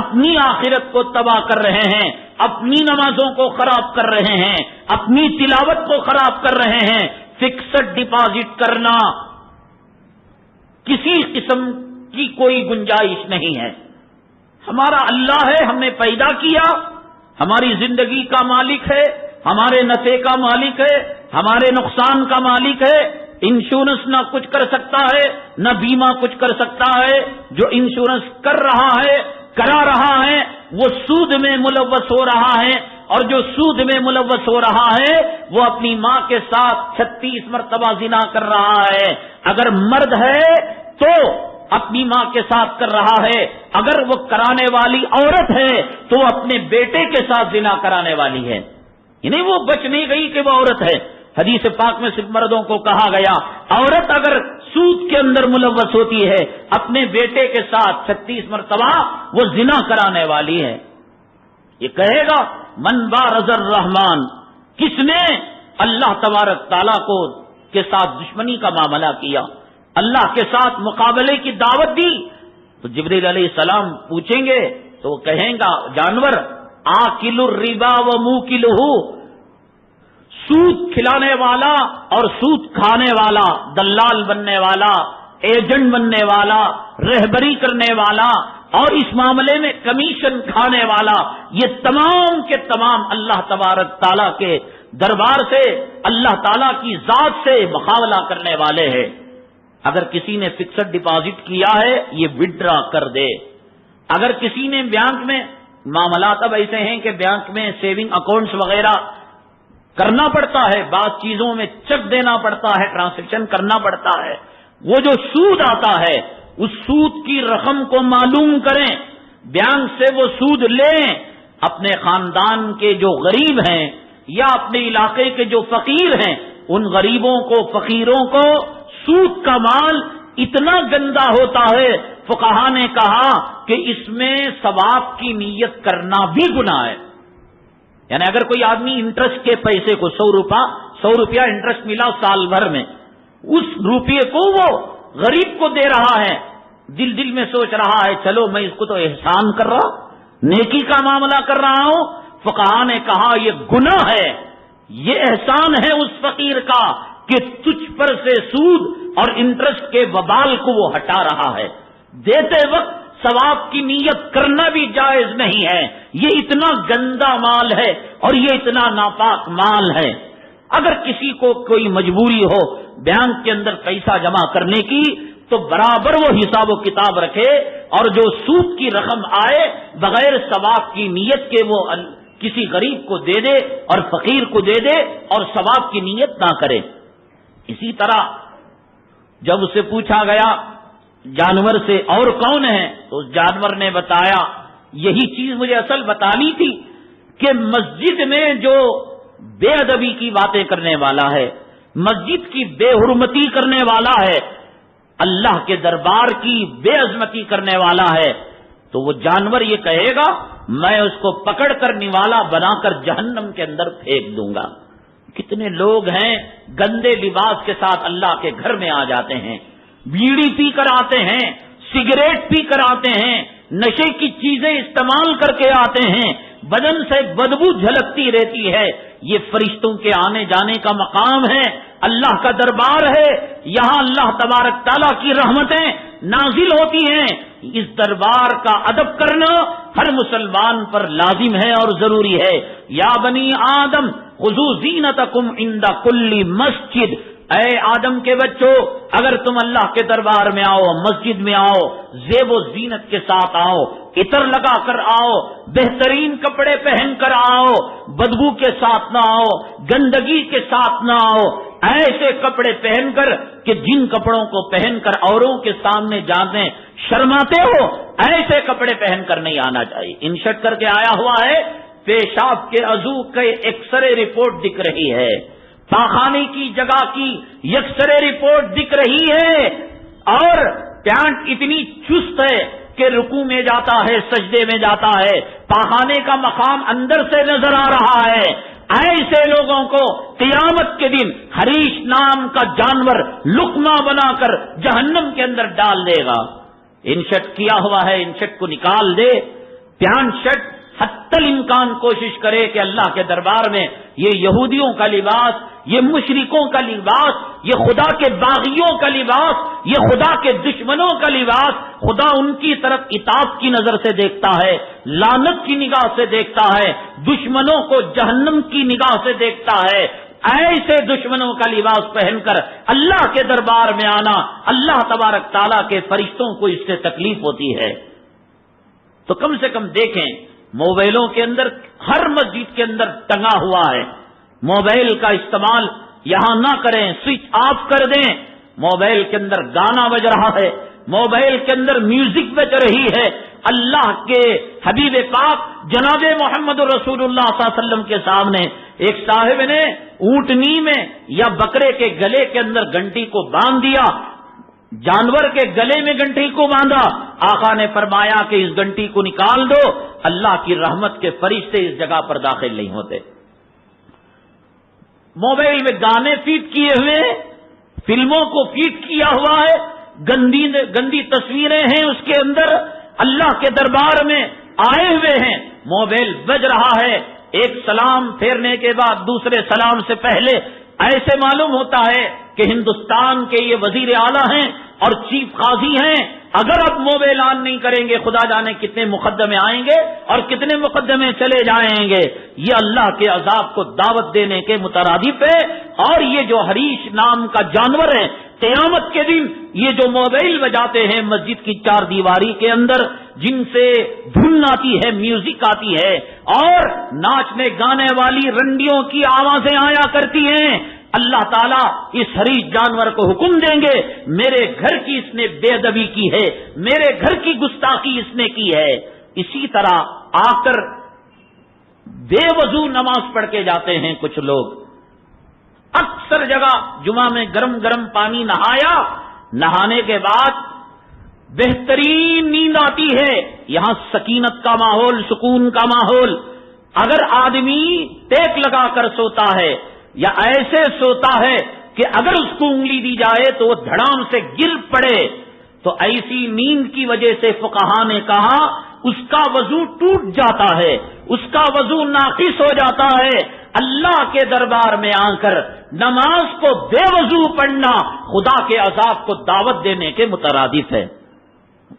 اپنی آخرت کو تباہ کر رہے ہیں، اپنی نمازوں کو خراب کر رہے ہیں، اپنی تلاوت کو خراب کر رہے ہیں. فکسڈ ڈپازٹ کرنا کسی قسم کی کوئی گنجائش نہیں ہے. ہمارا اللہ ہے، ہم نے پیدا کیا، ہماری زندگی کا مالک ہے، ہمارے نفع کا مالک ہے، ہمارے نقصان کا مالک ہے. انشورنس نہ کچھ کر سکتا ہے، نہ بیمہ کچھ کر سکتا ہے. جو انشورنس کر رہا ہے، کرا رہا ہے، وہ سود میں ملوث ہو رہا ہے، اور جو سود میں ملوث ہو رہا ہے وہ اپنی ماں کے ساتھ 36 مرتبہ زنا کر رہا ہے. اگر مرد ہے تو اپنی ماں کے ساتھ کر رہا ہے، اگر وہ کرانے والی عورت ہے تو وہ اپنے بیٹے کے ساتھ زنا کرانے والی ہے. یعنی وہ بچ نہیں گئی کہ وہ عورت ہے. حدیث پاک میں صرف مردوں کو کہا گیا عورت اگر سود کے اندر ملوث ہوتی ہے اپنے بیٹے کے ساتھ 36 مرتبہ وہ زنا کرانے والی ہے. یہ کہے گا من بارز الرحمان، کس نے اللہ تبارک تعالیٰ کو کے ساتھ دشمنی کا معاملہ کیا، اللہ کے ساتھ مقابلے کی دعوت دی. تو جبریل علیہ السلام پوچھیں گے تو وہ کہیں گا جانور آکل الربا و موکلہ، سود کھلانے والا اور سود کھانے والا، دلال بننے والا، ایجنٹ بننے والا، رہبری کرنے والا اور اس معاملے میں کمیشن کھانے والا، یہ تمام کے تمام اللہ تبارک تعالیٰ کے دربار سے، اللہ تعالیٰ کی ذات سے مقابلہ کرنے والے ہیں. اگر کسی نے فکسڈ ڈپازٹ کیا ہے یہ وڈرا کر دے. اگر کسی نے بینک میں، معاملات اب ایسے ہیں کہ بینک میں سیونگ اکاؤنٹس وغیرہ کرنا پڑتا ہے، بعض چیزوں میں چیک دینا پڑتا ہے، ٹرانزیکشن کرنا پڑتا ہے. وہ جو سود آتا ہے اس سود کی رقم کو معلوم کریں، بینک سے وہ سود لیں، اپنے خاندان کے جو غریب ہیں یا اپنے علاقے کے جو فقیر ہیں ان غریبوں کو، فقیروں کو سود کا مال اتنا گندا ہوتا ہے، فقہا نے کہا کہ اس میں ثواب کی نیت کرنا بھی گناہ ہے۔ یعنی اگر کوئی آدمی انٹرسٹ کے پیسے کو 100 روپیہ انٹرسٹ ملا سال بھر میں، اس روپیے کو وہ غریب کو دے رہا ہے، دل میں سوچ رہا ہے چلو میں اس کو تو احسان کر رہا، نیکی کا معاملہ کر رہا ہوں، فقہا نے کہا یہ گناہ ہے، یہ احسان ہے اس فقیر کا کہ تجھ پر سے سود اور انٹرسٹ کے وبال کو وہ ہٹا رہا ہے۔ دیتے وقت ثواب کی نیت کرنا بھی جائز نہیں ہے، یہ اتنا گندا مال ہے اور یہ اتنا ناپاک مال ہے۔ اگر کسی کو کوئی مجبوری ہو بینک کے اندر پیسہ جمع کرنے کی تو برابر وہ حساب و کتاب رکھے اور جو سود کی رقم آئے بغیر ثواب کی نیت کے وہ کسی غریب کو دے دے اور فقیر کو دے دے اور ثواب کی نیت نہ کرے۔ اسی طرح جب اسے پوچھا گیا جانور سے اور کون ہے تو اس جانور نے بتایا، یہی چیز مجھے اصل بتانی تھی کہ مسجد میں جو بے ادبی کی باتیں کرنے والا ہے، مسجد کی بے حرمتی کرنے والا ہے، اللہ کے دربار کی بے عظمتی کرنے والا ہے، تو وہ جانور یہ کہے گا میں اس کو پکڑ کر نوالا بنا کر جہنم کے اندر پھینک دوں گا۔ کتنے لوگ ہیں گندے لباس کے ساتھ اللہ کے گھر میں آ جاتے ہیں، بیڑی پی کر آتے ہیں، سگریٹ پی کر آتے ہیں، نشے کی چیزیں استعمال کر کے آتے ہیں، بدن سے بدبو جھلکتی رہتی ہے۔ یہ فرشتوں کے آنے جانے کا مقام ہے، اللہ کا دربار ہے، یہاں اللہ تبارک تعالیٰ کی رحمتیں نازل ہوتی ہیں۔ اس دربار کا ادب کرنا ہر مسلمان پر لازم ہے اور ضروری ہے۔ یا بنی آدم خذوا زینتکم عند کل مسجد، اے آدم کے بچوں اگر تم اللہ کے دربار میں آؤ، مسجد میں آؤ، زیب و زینت کے ساتھ آؤ، عطر لگا کر آؤ، بہترین کپڑے پہن کر آؤ، بدبو کے ساتھ نہ آؤ، گندگی کے ساتھ نہ آؤ، ایسے کپڑے پہن کر کہ جن کپڑوں کو پہن کر اوروں کے سامنے جانے شرماتے ہو، ایسے کپڑے پہن کر نہیں آنا چاہیے۔ انشٹ کر کے آیا ہوا ہے، پیشاب کے عضو کے ایکس رے رپورٹ دکھ رہی ہے، پاخانے کی جگہ کی یکسرے رپورٹ دکھ رہی ہے، اور پینٹ اتنی چست ہے کہ رکوع میں جاتا ہے، سجدے میں جاتا ہے، پاخانے کا مقام اندر سے نظر آ رہا ہے۔ ایسے لوگوں کو قیامت کے دن حریش نام کا جانور لقمہ بنا کر جہنم کے اندر ڈال دے گا۔ انشٹ کیا ہوا ہے، انشٹ کو نکال دے، پینٹ شرٹ حتی الامکان کوشش کرے کہ اللہ کے دربار میں یہ یہودیوں کا لباس، یہ مشرکوں کا لباس، یہ خدا کے باغیوں کا لباس، یہ خدا کے دشمنوں کا لباس، خدا ان کی طرف اطاعت کی نظر سے دیکھتا ہے، لعنت کی نگاہ سے دیکھتا ہے، دشمنوں کو جہنم کی نگاہ سے دیکھتا ہے۔ ایسے دشمنوں کا لباس پہن کر اللہ کے دربار میں آنا، اللہ تبارک تعالیٰ کے فرشتوں کو اس سے تکلیف ہوتی ہے۔ تو کم سے کم دیکھیں، موبائلوں کے اندر ہر مسجد کے اندر ٹنگا ہوا ہے، موبائل کا استعمال یہاں نہ کریں، سوئچ آف کر دیں۔ موبائل کے اندر گانا بج رہا ہے، موبائل کے اندر میوزک بج رہی ہے۔ اللہ کے حبیب پاک جناب محمد رسول اللہ صلی اللہ علیہ وسلم کے سامنے ایک صاحب نے اونٹنی میں یا بکرے کے گلے کے اندر گھنٹی کو باندھ دیا، جانور کے گلے میں گھنٹی کو باندھا۔ آقا نے فرمایا کہ اس گھنٹی کو نکال دو، اللہ کی رحمت کے فرشتے اس جگہ پر داخل نہیں ہوتے۔ موبائل میں گانے فیڈ کیے ہوئے، فلموں کو فیڈ کیا ہوا ہے، گندی تصویریں ہیں اس کے اندر، اللہ کے دربار میں آئے ہوئے ہیں، موبائل بج رہا ہے، ایک سلام پھیرنے کے بعد دوسرے سلام سے پہلے ایسے معلوم ہوتا ہے کہ ہندوستان کے یہ وزیر اعلیٰ ہیں اور چیف قاضی ہیں، اگر اب موبائل آن نہیں کریں گے خدا جانے کتنے مقدمے آئیں گے اور کتنے مقدمے چلے جائیں گے۔ یہ اللہ کے عذاب کو دعوت دینے کے مترادف ہے۔ اور یہ جو حریش نام کا جانور ہے، قیامت کے دن یہ جو موبائل بجاتے ہیں مسجد کی چار دیواری کے اندر، جن سے دھن آتی ہے، میوزک آتی ہے اور ناچنے گانے والی رنڈیوں کی آوازیں آیا کرتی ہیں، اللہ تعالیٰ اس حریص جانور کو حکم دیں گے میرے گھر کی اس نے بے ادبی کی ہے، میرے گھر کی گستاخی اس نے کی ہے. اسی طرح آ کر بے وضو نماز پڑھ کے جاتے ہیں کچھ لوگ. اکثر جگہ جمعہ میں گرم گرم پانی نہایا، نہانے کے بعد بہترین نیند آتی ہے، یہاں سکینت کا ماحول، سکون کا ماحول. اگر آدمی ٹیک لگا کر سوتا ہے یا ایسے سوتا ہے کہ اگر اس کو انگلی دی جائے تو وہ دھڑام سے گر پڑے، تو ایسی نیند کی وجہ سے فقہا نے کہا اس کا وضو ٹوٹ جاتا ہے، اس کا وضو ناقص ہو جاتا ہے. اللہ کے دربار میں آ کر نماز کو بے وضو پڑھنا خدا کے عذاب کو دعوت دینے کے مترادف ہے.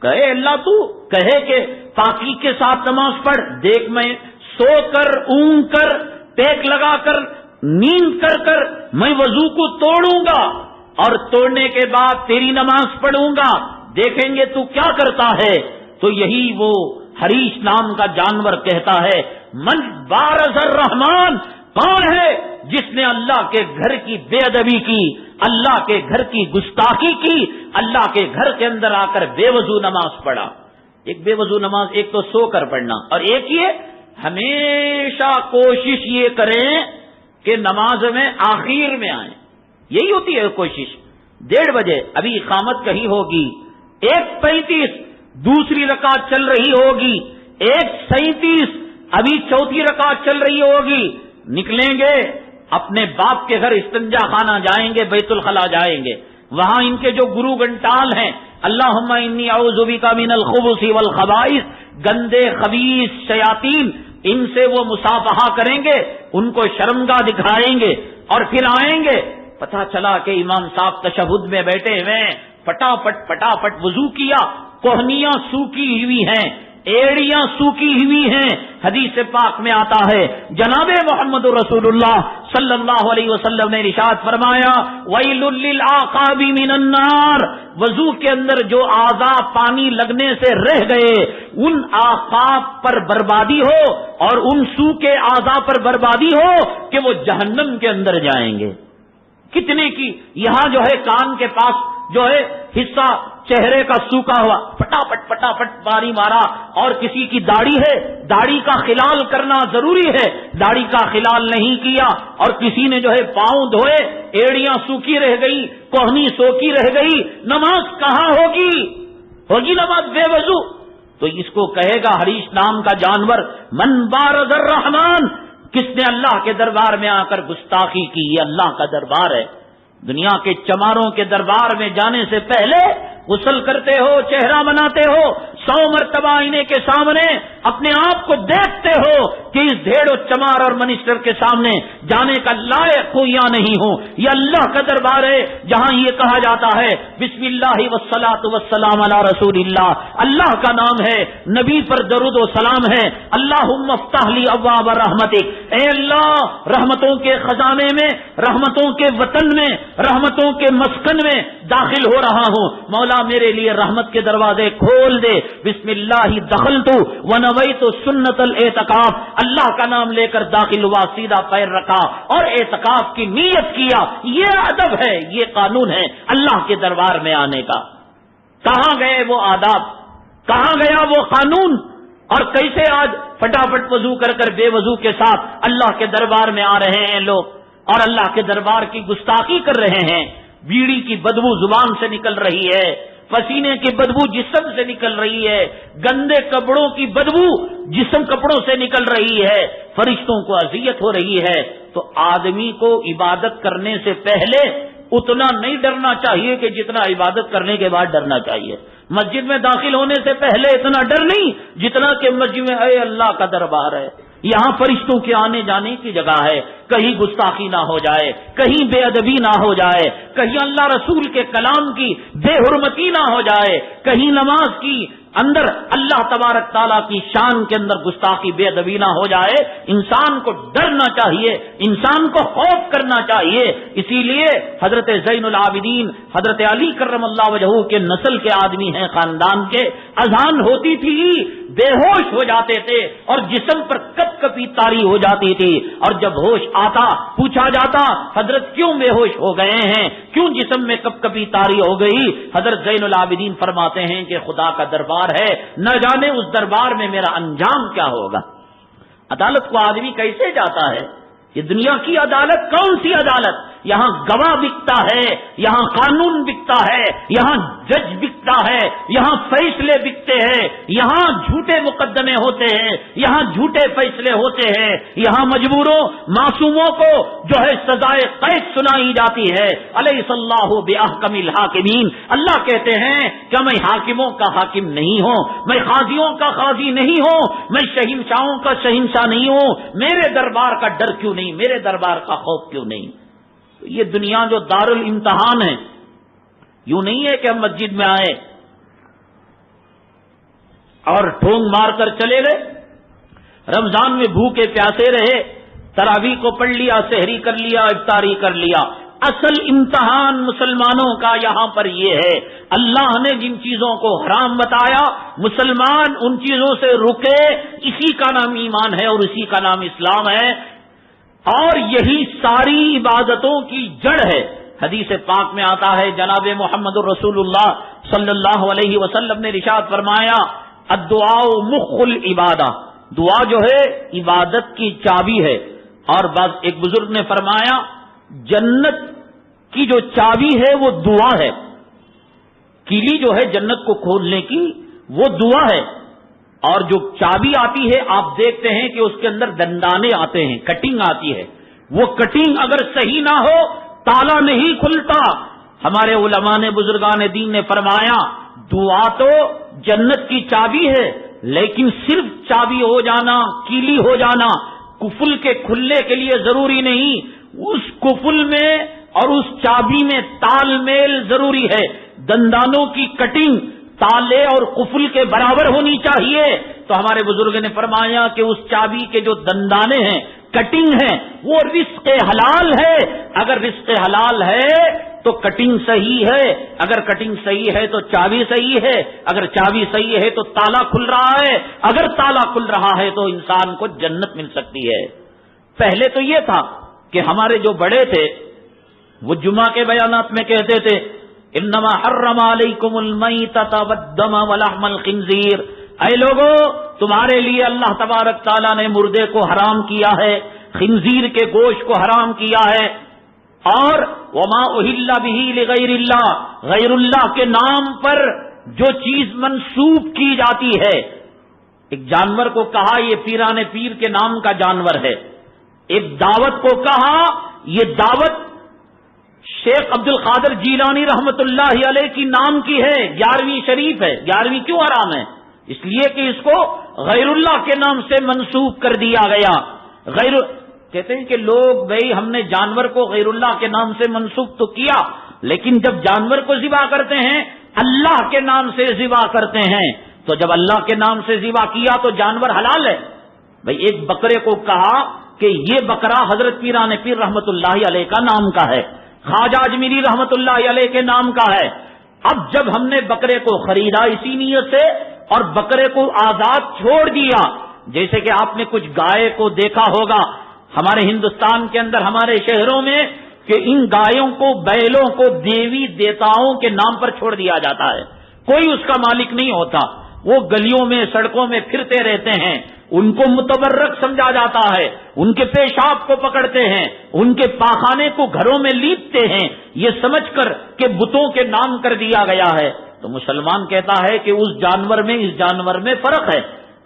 کہے اللہ تو کہے کہ پاکی کے ساتھ نماز پڑھ، دیکھ میں سو کر اونگ کر ٹیک لگا کر نیند کر کر میں وضو کو توڑوں گا اور توڑنے کے بعد تیری نماز پڑھوں گا، دیکھیں گے تو کیا کرتا ہے. تو یہی وہ حریص نام کا جانور کہتا ہے من بارز الرحمان، کون ہے جس نے اللہ کے گھر کی بے ادبی کی، اللہ کے گھر کی گستاخی کی، اللہ کے گھر کے اندر آ کر بے وضو نماز پڑھا. ایک بے وضو نماز، ایک تو سو کر پڑھنا، اور ایک یہ ہمیشہ کوشش یہ کریں کہ نماز میں آخر میں آئیں. یہی ہوتی ہے کوشش. 1:30 بجے ابھی اقامت کہی ہوگی، 1:35 دوسری رکعت چل رہی ہوگی، 1:37 ابھی چوتھی رکعت چل رہی ہوگی. نکلیں گے اپنے باپ کے گھر استنجا خانہ جائیں گے، بیت الخلا جائیں گے. وہاں ان کے جو گرو گھنٹال ہیں، اللہم انی اعوذ بک من الخبث والخبائث، گندے خبیث شیاطین، ان سے وہ مصافحہ کریں گے، ان کو شرمگاہ دکھائیں گے اور پھر آئیں گے. پتہ چلا کہ امام صاحب تشہد میں بیٹھے ہوئے، پٹافٹ وضو کیا، کوہنیاں سوکھی ہوئی ہیں، ایڑیاں سوکھی ہوئی ہیں. حدیث پاک میں آتا ہے جناب محمد رسول اللہ صلی اللہ علیہ وسلم نے ارشاد فرمایا ویل للعقاب من النار، وضو کے اندر جو اعضاء پانی لگنے سے رہ گئے ان اعقاب پر بربادی ہو اور ان سوکھے اعضاء پر بربادی ہو کہ وہ جہنم کے اندر جائیں گے. کتنے کی یہاں جو ہے کان کے پاس جو ہے حصہ چہرے کا سوکھا ہوا، پٹافٹ پانی مارا. اور کسی کی داڑھی ہے، داڑھی کا خلال کرنا ضروری ہے، داڑھی کا خلال نہیں کیا. اور کسی نے جو ہے پاؤں دھوئے، ایڑیاں سوکھی رہ گئی، کوہنی سوکھی رہ گئی، نماز کہاں ہوگی نماز بے وضو. تو اس کو کہے گا حریص نام کا جانور من بارز الرحمان، کس نے اللہ کے دربار میں آ کر گستاخی کی. یہ اللہ کا دربار ہے. دنیا کے چماروں کے دربار میں جانے سے پہلے غسل کرتے ہو، چہرہ بناتے ہو، 100 مرتبہ آئینے کے سامنے اپنے آپ کو دیکھتے ہو کہ اس بھیڑ و چمار اور منسٹر کے سامنے جانے کا لائق ہو یا نہیں ہو. یہ اللہ کا دربار ہے جہاں یہ کہا جاتا ہے بسم اللہ والصلاۃ والسلام علی رسول اللہ، اللہ کا نام ہے، نبی پر درود و سلام ہے. اللہم افتح لی ابواب رحمتک، اے اللہ رحمتوں کے خزانے میں، رحمتوں کے وطن میں، رحمتوں کے مسکن میں داخل ہو رہا ہوں. مولا میرے لیے رحمت کے دروازے کھول دے. بسم اللہ دخلت ونویت سنت الاعتکاف، اللہ کا نام لے کر داخل ہوا، سیدھا پیر رکھا اور اعتکاف کی نیت کیا. یہ ادب ہے، یہ قانون ہے اللہ کے دربار میں آنے کا. کہاں گئے وہ آداب، کہاں گیا وہ قانون؟ اور کیسے آج فٹافٹ وضو کر کر بے وضو کے ساتھ اللہ کے دربار میں آ رہے ہیں لوگ اور اللہ کے دربار کی گستاخی کر رہے ہیں. بیڑی کی بدبو زبان سے نکل رہی ہے، پسینے کی بدبو جسم سے نکل رہی ہے، گندے کپڑوں کی بدبو جسم کپڑوں سے نکل رہی ہے، فرشتوں کو اذیت ہو رہی ہے. تو آدمی کو عبادت کرنے سے پہلے اتنا نہیں ڈرنا چاہیے کہ جتنا عبادت کرنے کے بعد ڈرنا چاہیے. مسجد میں داخل ہونے سے پہلے اتنا ڈر نہیں جتنا کہ مسجد میں اے اللہ کا دربار ہے، یہاں فرشتوں کے آنے جانے کی جگہ ہے، کہیں گستاخی نہ ہو جائے، کہیں بے ادبی نہ ہو جائے، کہیں اللہ رسول کے کلام کی بے حرمتی نہ ہو جائے، کہیں نماز کی اندر اللہ تبارک تعالیٰ کی شان کے اندر گستاخی بے ادبی نہ ہو جائے. انسان کو ڈرنا چاہیے، انسان کو خوف کرنا چاہیے. اسی لیے حضرت زین العابدین حضرت علی کرم اللہ وجہہ کے نسل کے آدمی ہیں، خاندان کے. اذان ہوتی تھی بے ہوش ہو جاتے تھے اور جسم پر کپ کپی طاری ہو جاتی تھی، اور جب ہوش آتا پوچھا جاتا حضرت کیوں بے ہوش ہو گئے ہیں، کیوں جسم میں کپ کپی طاری ہو گئی؟ حضرت زین العابدین فرماتے ہیں کہ خدا کا دربار ہے، نہ جانے اس دربار میں میرا انجام کیا ہوگا۔ عدالت کو آدمی کیسے جاتا ہے؟ یہ دنیا کی عدالت کون سی عدالت؟ یہاں گواہ بکتا ہے، یہاں قانون بکتا ہے، یہاں جج بکتا ہے، یہاں فیصلے بکتے ہیں، یہاں جھوٹے مقدمے ہوتے ہیں، یہاں جھوٹے فیصلے ہوتے ہیں، یہاں مجبوروں معصوموں کو جو ہے سزائے قید سنائی جاتی ہے۔ الیس اللہ باحکم الحاکمین، اللہ کہتے ہیں کہ میں حاکموں کا حاکم نہیں ہوں، میں قاضیوں کا قاضی نہیں ہوں، میں شہنشاہوں کا شہنشاہ نہیں ہوں، میرے دربار کا ڈر کیوں نہیں، میرے دربار کا خوف کیوں نہیں؟ یہ دنیا جو دار الامتحان ہے، یوں نہیں ہے کہ ہم مسجد میں آئے اور ٹھونگ مار کر چلے گئے، رمضان میں بھوکے پیاسے رہے، تراویح کو پڑھ لیا، سحری کر لیا، افطاری کر لیا۔ اصل امتحان مسلمانوں کا یہاں پر یہ ہے، اللہ نے جن چیزوں کو حرام بتایا مسلمان ان چیزوں سے رکے، اسی کا نام ایمان ہے اور اسی کا نام اسلام ہے، اور یہی ساری عبادتوں کی جڑ ہے۔ حدیث پاک میں آتا ہے، جناب محمد الرسول اللہ صلی اللہ علیہ وسلم نے ارشاد فرمایا، الدعاء مخ العبادہ، دعا جو ہے عبادت کی چابی ہے۔ اور بعض ایک بزرگ نے فرمایا، جنت کی جو چابی ہے وہ دعا ہے، کیلی جو ہے جنت کو کھولنے کی وہ دعا ہے، اور جو چابی آتی ہے آپ دیکھتے ہیں کہ اس کے اندر دندانے آتے ہیں، کٹنگ آتی ہے، وہ کٹنگ اگر صحیح نہ ہو تالا نہیں کھلتا۔ ہمارے علماء نے بزرگان دین نے فرمایا، دعا تو جنت کی چابی ہے، لیکن صرف چابی ہو جانا، کیلی ہو جانا قفل کے کھلنے کے لیے ضروری نہیں، اس قفل میں اور اس چابی میں تال میل ضروری ہے، دندانوں کی کٹنگ تالے اور قفل کے برابر ہونی چاہیے۔ تو ہمارے بزرگ نے فرمایا کہ اس چابی کے جو دندانے ہیں، کٹنگ ہیں، وہ رزق حلال ہے۔ اگر رزق حلال ہے تو کٹنگ صحیح ہے، اگر کٹنگ صحیح ہے تو چابی صحیح ہے، اگر چابی صحیح ہے تو تالا کھل رہا ہے، اگر تالا کھل رہا ہے تو انسان کو جنت مل سکتی ہے۔ پہلے تو یہ تھا کہ ہمارے جو بڑے تھے وہ جمعہ کے بیانات میں کہتے تھے، انما حرم علیکم المیتۃ والدم ولحم الخنزیر، اے لوگوں تمہارے لیے اللہ تبارک تعالیٰ نے مردے کو حرام کیا ہے، خنزیر کے گوشت کو حرام کیا ہے، اور وما اہل بہ لغیر اللہ، غیر اللہ کے نام پر جو چیز منسوب کی جاتی ہے۔ ایک جانور کو کہا یہ پیران پیر کے نام کا جانور ہے، ایک دعوت کو کہا یہ دعوت شیخ عبد القادر جیلانی رحمت اللہ علیہ کی نام کی ہے، 11ویں شریف ہے۔ 11ویں کیوں حرام ہے؟ اس لیے کہ اس کو غیر اللہ کے نام سے منسوب کر دیا گیا۔ کہتے ہیں کہ لوگ بھائی ہم نے جانور کو غیر اللہ کے نام سے منسوب تو کیا، لیکن جب جانور کو ذبح کرتے ہیں اللہ کے نام سے ذبح کرتے ہیں، تو جب اللہ کے نام سے ذبح کیا تو جانور حلال ہے۔ بھائی ایک بکرے کو کہا کہ یہ بکرا حضرت پیران پیر رحمت اللہ علیہ کا نام کا ہے، خواجہ اجمیری رحمت اللہ علیہ کے نام کا ہے۔ اب جب ہم نے بکرے کو خریدا اسی نیت سے اور بکرے کو آزاد چھوڑ دیا، جیسے کہ آپ نے کچھ گائے کو دیکھا ہوگا ہمارے ہندوستان کے اندر ہمارے شہروں میں کہ ان گایوں کو بیلوں کو دیوی دیوتاؤں کے نام پر چھوڑ دیا جاتا ہے، کوئی اس کا مالک نہیں ہوتا، وہ گلیوں میں سڑکوں میں پھرتے رہتے ہیں، ان کو متبرک سمجھا جاتا ہے، ان کے پیشاب کو پکڑتے ہیں، ان کے پاخانے کو گھروں میں لیپتے ہیں، یہ سمجھ کر کہ بتوں کے نام کر دیا گیا ہے۔ تو مسلمان کہتا ہے کہ اس جانور میں اس جانور میں فرق ہے۔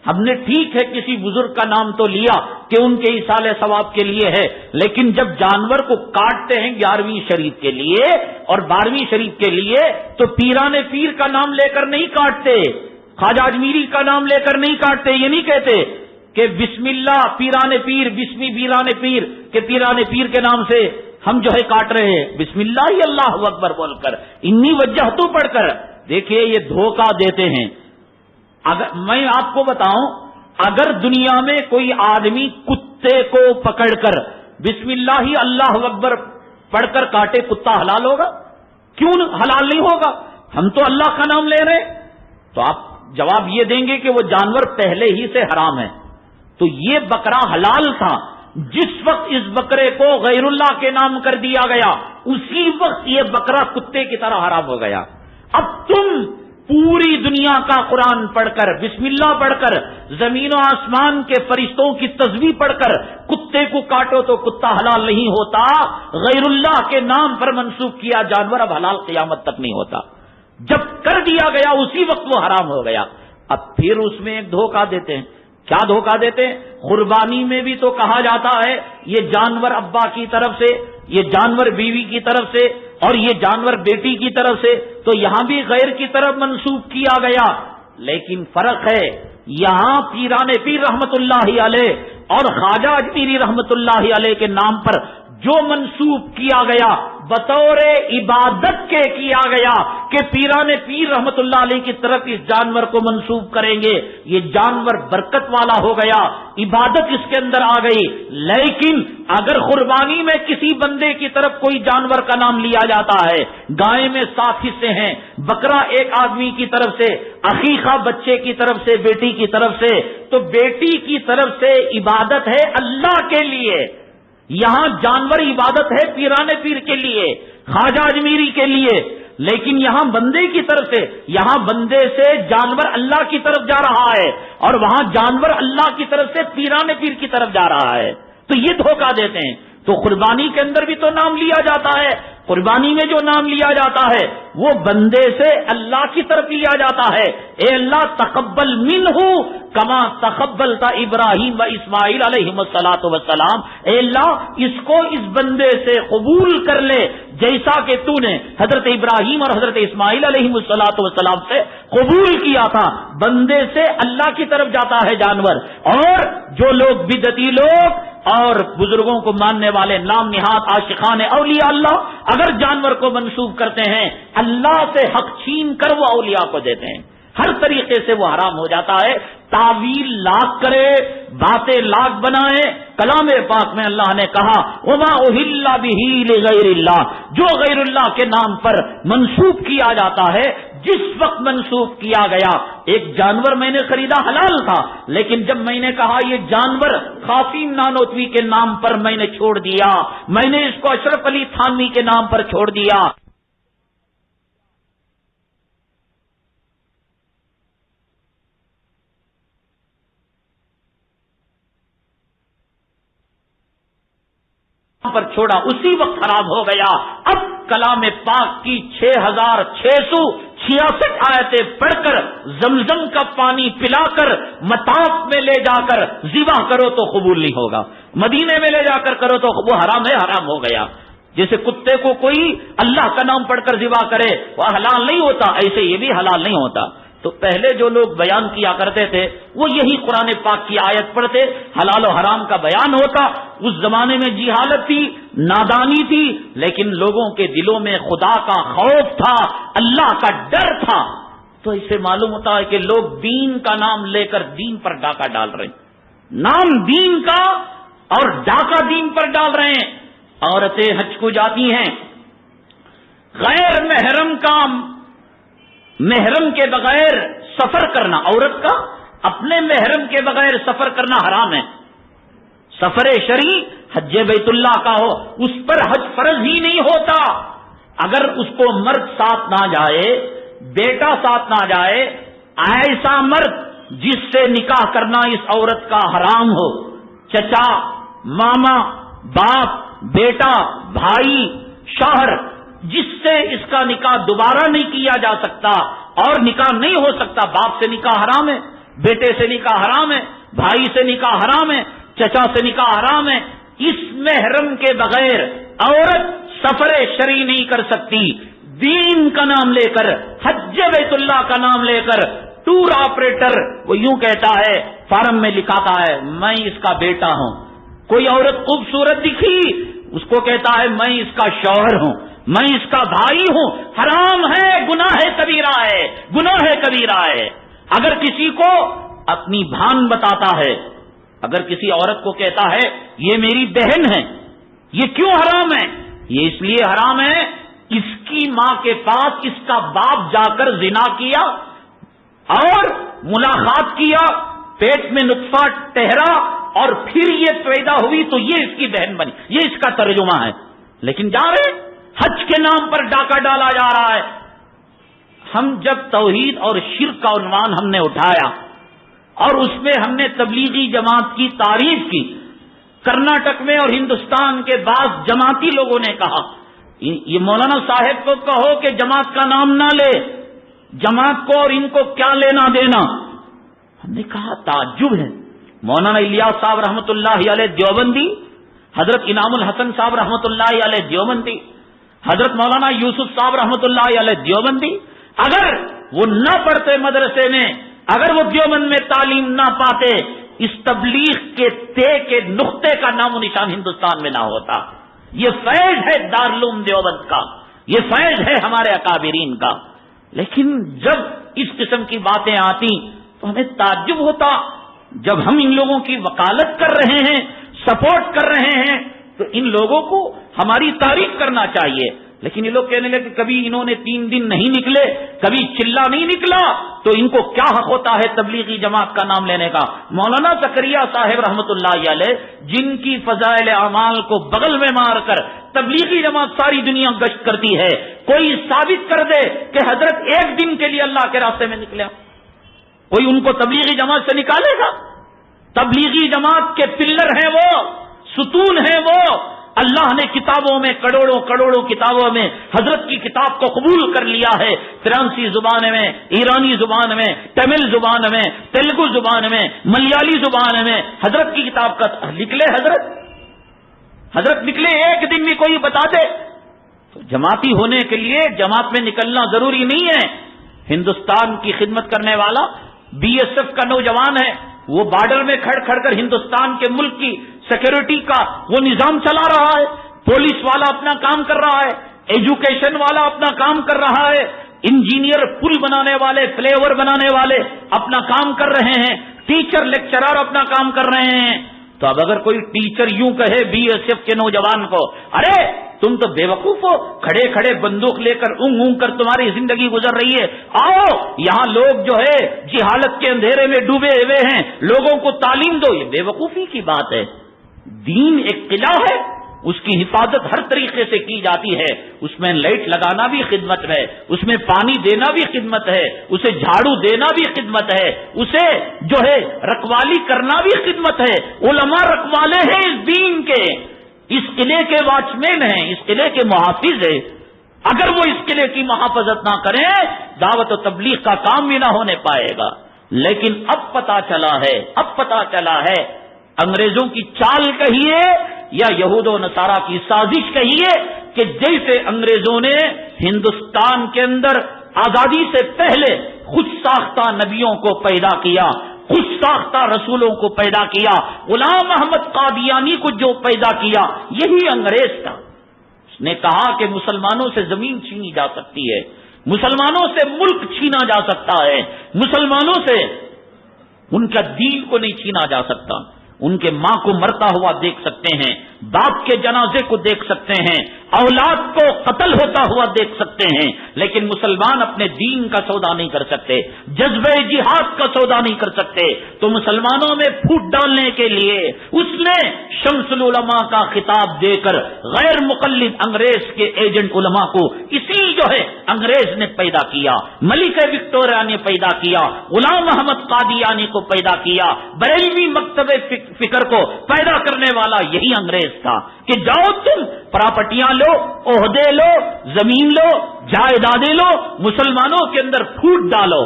ہم نے ٹھیک ہے کسی بزرگ کا نام تو لیا کہ ان کے ایصال ثواب کے لیے ہے، لیکن جب جانور کو کاٹتے ہیں 11ویں شریف کے لیے اور 12ویں شریف کے لیے تو پیران پیر کا نام لے کر نہیں کاٹتے، خواجہ اجمیری کا نام لے کر نہیں کاٹتے، یہ نہیں کہتے کہ بسم اللہ پیران پیر، بسمی پیران پیر، کہ پیران پیر کے نام سے ہم جو ہے کاٹ رہے ہیں، بسم اللہ ہی اللہ اکبر بول کر، انی وجہتو پڑھ کر۔ دیکھیے یہ دھوکہ دیتے ہیں۔ اگر میں آپ کو بتاؤں، اگر دنیا میں کوئی آدمی کتے کو پکڑ کر بسم اللہ ہی اللہ اکبر پڑھ کر کاٹے، کتا حلال ہوگا؟ کیوں حلال نہیں ہوگا؟ ہم تو اللہ کا نام لے رہے۔ تو آپ جواب یہ دیں گے کہ وہ جانور پہلے ہی سے حرام ہے. تو یہ بکرا حلال تھا. جس وقت اس بکرے کو غیر اللہ کے نام کر دیا گیا اسی وقت یہ بکرا کتے کی طرح حرام ہو گیا. اب تم پوری دنیا کا قرآن پڑھ کر، بسم اللہ پڑھ کر، زمین و آسمان کے فرشتوں کی تسبیح پڑھ کر کتے کو کاٹو تو کتا حلال نہیں ہوتا. غیر اللہ کے نام پر منسوخ کیا جانور اب حلال قیامت تک نہیں ہوتا. جب کر دیا گیا اسی وقت وہ حرام ہو گیا. اب پھر اس میں ایک دھوکہ دیتے ہیں. کیا دھوکہ دیتے ہیں؟ قربانی میں بھی تو کہا جاتا ہے یہ جانور ابا کی طرف سے، یہ جانور بیوی کی طرف سے، اور یہ جانور بیٹی کی طرف سے. تو یہاں بھی غیر کی طرف منسوخ کیا گیا. لیکن فرق ہے، یہاں پیران پیر رحمت اللہ علیہ اور خواجہ اجمیری رحمت اللہ علیہ کے نام پر جو منسوخ کیا گیا بطور عبادت کے کیا گیا کہ پیران پیر رحمت اللہ علیہ کی طرف اس جانور کو منسوخ کریں گے، یہ جانور برکت والا ہو گیا، عبادت اس کے اندر آ گئی. لیکن اگر قربانی میں کسی بندے کی طرف کوئی جانور کا نام لیا جاتا ہے، گائے میں 7 حصے ہیں، بکرا ایک آدمی کی طرف سے، عقیقہ بچے کی طرف سے، بیٹی کی طرف سے، تو بیٹی کی طرف سے عبادت ہے اللہ کے لیے. یہاں جانور عبادت ہے پیران پیر کے لیے، خواجہ اجمیری کے لیے. لیکن یہاں بندے کی طرف سے، یہاں بندے سے جانور اللہ کی طرف جا رہا ہے، اور وہاں جانور اللہ کی طرف سے پیران پیر کی طرف جا رہا ہے. تو یہ دھوکہ دیتے ہیں. تو قربانی کے اندر بھی تو نام لیا جاتا ہے. قربانی میں جو نام لیا جاتا ہے وہ بندے سے اللہ کی طرف لیا جاتا ہے. اے اللہ تقبل منہ کما تقبلتا ابراہیم و اسماعیل علیہم الصلاۃ والسلام. اے اللہ اس کو اس بندے سے قبول کر لے جیسا کہ تو نے حضرت ابراہیم اور حضرت اسماعیل علیہم الصلاۃ والسلام سے قبول کیا تھا. بندے سے اللہ کی طرف جاتا ہے جانور. اور جو لوگ بدعتی لوگ اور بزرگوں کو ماننے والے نام نہاد عاشقان اولیاء اللہ اگر جانور کو منسوب کرتے ہیں اللہ سے حق چھین کر وہ اولیاء کو دیتے ہیں. ہر طریقے سے وہ حرام ہو جاتا ہے. تعویل لاکھ کرے، باتیں لاکھ بنائے. کلام پاک میں اللہ نے کہا وما اہل بہ لغیر اللہ، جو غیر اللہ کے نام پر منسوب کیا جاتا ہے جس وقت منسوخ کیا گیا. ایک جانور میں نے خریدا حلال تھا، لیکن جب میں نے کہا یہ جانور قاسم نانوتوی کے نام پر میں نے چھوڑ دیا، میں نے اس کو اشرف علی تھانوی کے نام پر چھوڑ دیا، پر چھوڑا، اسی وقت خراب ہو گیا. اب کلام پاک کی 6666 آیتیں پڑھ کر زمزم کا پانی پلا کر مطاف میں لے جا کر ذبح کرو تو قبول نہیں ہوگا. مدینے میں لے جا کر کرو تو وہ حرام ہے، حرام ہو گیا. جیسے کتے کو کوئی اللہ کا نام پڑھ کر ذبح کرے وہ حلال نہیں ہوتا، ایسے یہ بھی حلال نہیں ہوتا. تو پہلے جو لوگ بیان کیا کرتے تھے وہ یہی قرآن پاک کی آیت پڑھتے، حلال و حرام کا بیان ہوتا. اس زمانے میں جہالت تھی، نادانی تھی، لیکن لوگوں کے دلوں میں خدا کا خوف تھا، اللہ کا ڈر تھا. تو اس سے معلوم ہوتا ہے کہ لوگ دین کا نام لے کر دین پر ڈاکہ ڈال رہے ہیں. نام دین کا اور ڈاکہ دین پر ڈال رہے ہیں. عورتیں حج کو جاتی ہیں، غیر محرم کام، محرم کے بغیر سفر کرنا، عورت کا اپنے محرم کے بغیر سفر کرنا حرام ہے. سفر شرعی حج بیت اللہ کا ہو اس پر حج فرض ہی نہیں ہوتا. اگر اس کو مرد ساتھ نہ جائے، بیٹا ساتھ نہ جائے، ایسا مرد جس سے نکاح کرنا اس عورت کا حرام ہو، چچا، ماما، باپ، بیٹا، بھائی، شوہر، جس سے اس کا نکاح دوبارہ نہیں کیا جا سکتا اور نکاح نہیں ہو سکتا. باپ سے نکاح حرام ہے، بیٹے سے نکاح حرام ہے، بھائی سے نکاح حرام ہے، چچا سے نکاح حرام ہے. اس محرم کے بغیر عورت سفر شرعی نہیں کر سکتی. دین کا نام لے کر، حج بیت اللہ کا نام لے کر ٹور آپریٹر وہ یوں کہتا ہے، فارم میں لکھاتا ہے میں اس کا بیٹا ہوں. کوئی عورت خوبصورت دکھی اس کو کہتا ہے میں اس کا شوہر ہوں، میں اس کا بھائی ہوں. حرام ہے، گناہ کبیرہ ہے، گناہ کبیرہ ہے. اگر کسی کو اپنی بہن بتاتا ہے، اگر کسی عورت کو کہتا ہے یہ میری بہن ہے، یہ کیوں حرام ہے؟ یہ اس لیے حرام ہے اس کی ماں کے پاس اس کا باپ جا کر زنا کیا اور ملاقات کیا، پیٹ میں نطفہ ٹھہرا اور پھر یہ پیدا ہوئی تو یہ اس کی بہن بنی، یہ اس کا ترجمہ ہے. لیکن جا رہے حج کے نام پر ڈاکہ ڈالا جا رہا ہے. ہم جب توحید اور شرک کا عنوان ہم نے اٹھایا اور اس میں ہم نے تبلیغی جماعت کی تعریف کی، کرناٹک میں اور ہندوستان کے بعض جماعتی لوگوں نے کہا یہ مولانا صاحب کو کہو کہ جماعت کا نام نہ لے، جماعت کو اور ان کو کیا لینا دینا. ہم نے کہا تعجب ہے، مولانا الیاس صاحب رحمۃ اللہ علیہ دیوبندی، حضرت انعام الحسن صاحب رحمۃ اللہ علیہ دیوبندی، حضرت مولانا یوسف صاحب رحمۃ اللہ علیہ دیوبندی، اگر وہ نہ پڑھتے مدرسے میں، اگر وہ دیوبند میں تعلیم نہ پاتے، اس تبلیغ کے نقطے کا نام و نشان ہندوستان میں نہ ہوتا. یہ فیض ہے دارالعلوم دیوبند کا، یہ فیض ہے ہمارے اکابرین کا. لیکن جب اس قسم کی باتیں آتی تو ہمیں تعجب ہوتا. جب ہم ان لوگوں کی وکالت کر رہے ہیں، سپورٹ کر رہے ہیں، تو ان لوگوں کو ہماری تعریف کرنا چاہیے. لیکن یہ لوگ کہنے لگے کہ کبھی انہوں نے 3 دن نہیں نکلے، کبھی چلہ نہیں نکلا، تو ان کو کیا حق ہوتا ہے تبلیغی جماعت کا نام لینے کا. مولانا زکریا صاحب رحمۃ اللہ علیہ، جن کی فضائل اعمال کو بغل میں مار کر تبلیغی جماعت ساری دنیا گشت کرتی ہے، کوئی ثابت کر دے کہ حضرت ایک دن کے لیے اللہ کے راستے میں نکلے، کوئی ان کو تبلیغی جماعت سے نکالے گا؟ تبلیغی جماعت کے پلر ہیں وہ، ستون ہیں وہ. اللہ نے کتابوں میں کروڑوں کتابوں میں حضرت کی کتاب کو قبول کر لیا ہے. فرانسی زبان میں، ایرانی زبان میں، تمل زبان میں، تیلگو زبان میں، ملیالی زبان میں حضرت کی کتاب کا نکلے. حضرت نکلے ایک دن بھی کوئی بتا دے. تو جماعتی ہونے کے لیے جماعت میں نکلنا ضروری نہیں ہے. ہندوستان کی خدمت کرنے والا BSF کا نوجوان ہے، وہ بارڈر میں کھڑ کر ہندوستان کے ملک کی سیکورٹی کا وہ نظام چلا رہا ہے. پولیس والا اپنا کام کر رہا ہے، ایجوکیشن والا اپنا کام کر رہا ہے، انجینئر پل بنانے والے، فلائی اوور بنانے والے اپنا کام کر رہے ہیں، ٹیچر لیکچرر اپنا کام کر رہے ہیں. تو اب اگر کوئی ٹیچر یوں کہے BSF کے نوجوان کو، ارے تم تو بے وقوف ہو، کھڑے کھڑے بندوق لے کر اونگ کر تمہاری زندگی گزر رہی ہے، آؤ یہاں لوگ جو ہے جہالت کے اندھیرے میں ڈوبے ہوئے ہیں، لوگوں کو تعلیم دو، یہ بے وقوفی کی بات ہے. دین ایک قلعہ ہے، اس کی حفاظت ہر طریقے سے کی جاتی ہے. اس میں لائٹ لگانا بھی خدمت ہے، اس میں پانی دینا بھی خدمت ہے، اسے جھاڑو دینا بھی خدمت ہے، اسے جو ہے رکھوالی کرنا بھی خدمت ہے. علماء رکھوالے ہیں اس دین کے، اس قلعے کے واچ مین ہیں، اس قلعے کے محافظ ہیں. اگر وہ اس قلعے کی محافظت نہ کریں، دعوت و تبلیغ کا کام بھی نہ ہونے پائے گا. لیکن اب پتا چلا ہے انگریزوں کی چال کہیے یا یہود و نصارہ کی سازش کہیے کہ جیسے انگریزوں نے ہندوستان کے اندر آزادی سے پہلے خود ساختہ نبیوں کو پیدا کیا، خود ساختہ رسولوں کو پیدا کیا، غلام احمد قادیانی کو جو پیدا کیا یہی انگریز تھا. اس نے کہا کہ مسلمانوں سے زمین چھینی جا سکتی ہے، مسلمانوں سے ملک چھینا جا سکتا ہے، مسلمانوں سے ان کا دین کو نہیں چھینا جا سکتا. ان کے ماں کو مرتا ہوا دیکھ سکتے ہیں، باپ کے جنازے کو دیکھ سکتے ہیں، اولاد کو قتل ہوتا ہوا دیکھ سکتے ہیں، لیکن مسلمان اپنے دین کا سودا نہیں کر سکتے، جذبہ جہاد کا سودا نہیں کر سکتے. تو مسلمانوں میں پھوٹ ڈالنے کے لیے اس نے شمس العلماء کا خطاب دے کر غیر مقلد انگریز کے ایجنٹ علماء کو اسی جو ہے انگریز نے پیدا کیا، ملکہ وکٹوریہ نے پیدا کیا، غلام احمد قادیانی کو پیدا کیا، بریلوی مکتب فکر کو پیدا کرنے والا یہی انگریز تھا کہ جاؤ تم پراپرٹیاں لو، عہدے لو، زمین لو، جائیدادیں لو، مسلمانوں کے اندر پھوٹ ڈالو.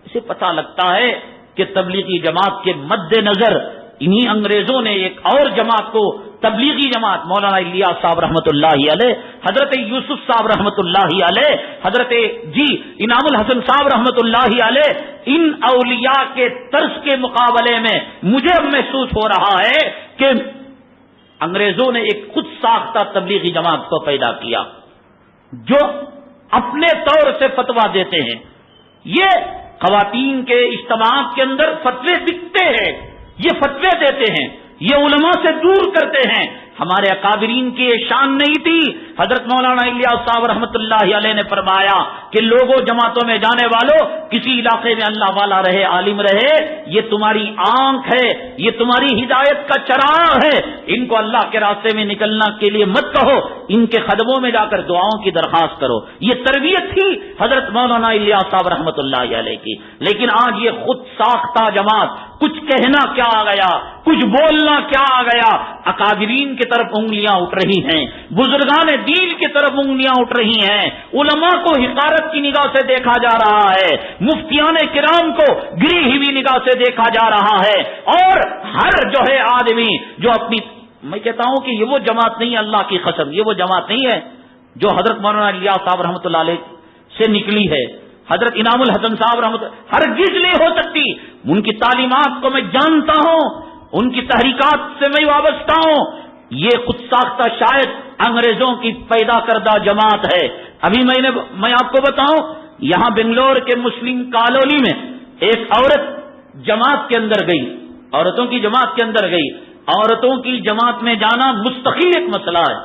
اسے پتہ لگتا ہے کہ تبلیغی جماعت کے مد نظر انہی انگریزوں نے ایک اور جماعت کو، تبلیغی جماعت، مولانا الیاس صاحب رحمۃ اللہ علیہ، حضرت یوسف صاحب رحمۃ اللہ علیہ، حضرت انعام الحسن صاحب رحمۃ اللہ علیہ، ان اولیاء کے طرز کے مقابلے میں مجھے اب محسوس ہو رہا ہے کہ انگریزوں نے ایک خود ساختہ تبلیغی جماعت کو پیدا کیا جو اپنے طور سے فتویٰ دیتے ہیں. یہ خواتین کے اجتماعات کے اندر فتوے دکھتے ہیں، یہ فتوے دیتے ہیں، یہ علماء سے دور کرتے ہیں ہمارے اکابرین کی یہ شان نہیں تھی. حضرت مولانا الیاس صاحب رحمۃ اللہ علیہ نے فرمایا کہ لوگوں جماعتوں میں جانے والوں, کسی علاقے میں اللہ والا رہے, عالم رہے, یہ تمہاری آنکھ ہے, یہ تمہاری ہدایت کا چراغ ہے, ان کو اللہ کے راستے میں نکلنا کے لیے مت کہو, ان کے قدموں میں جا کر دعاؤں کی درخواست کرو. یہ تربیت تھی حضرت مولانا الیاس صاحب رحمۃ اللہ علیہ کی. لیکن آج یہ خود ساختہ جماعت, کچھ کہنا کیا آ گیا, کچھ بولنا کیا آ گیا, اکابرین کی طرف انگلیاں اٹھ رہی ہیں, بزرگان دین کی طرف انگلیاں اٹھ رہی ہیں, علماء کو حقارت کی نگاہ سے دیکھا جا رہا ہے, مفتیان کرام کو گری ہوئی نگاہ سے دیکھا جا رہا ہے, اور ہر جو ہے آدمی جو اپنی, میں کہتا ہوں کہ یہ وہ جماعت نہیں ہے, اللہ کی قسم یہ وہ جماعت نہیں ہے جو حضرت مولانا الیاس صاحب رحمۃ اللہ علیہ سے نکلی ہے. حضرت انعام الحسن صاحب رحمۃ ہرگز نہیں ہو سکتی. ان کی تعلیمات کو میں جانتا ہوں, ان کی تحریکات سے میں وابستہ ہوں. یہ خود ساختہ شاید انگریزوں کی پیدا کردہ جماعت ہے. ابھی میں آپ کو بتاؤں, یہاں بنگلور کے مسلم کالونی میں ایک عورت جماعت کے اندر گئی, عورتوں کی جماعت کے اندر گئی. عورتوں کی جماعت میں جانا مستقل ایک مسئلہ ہے,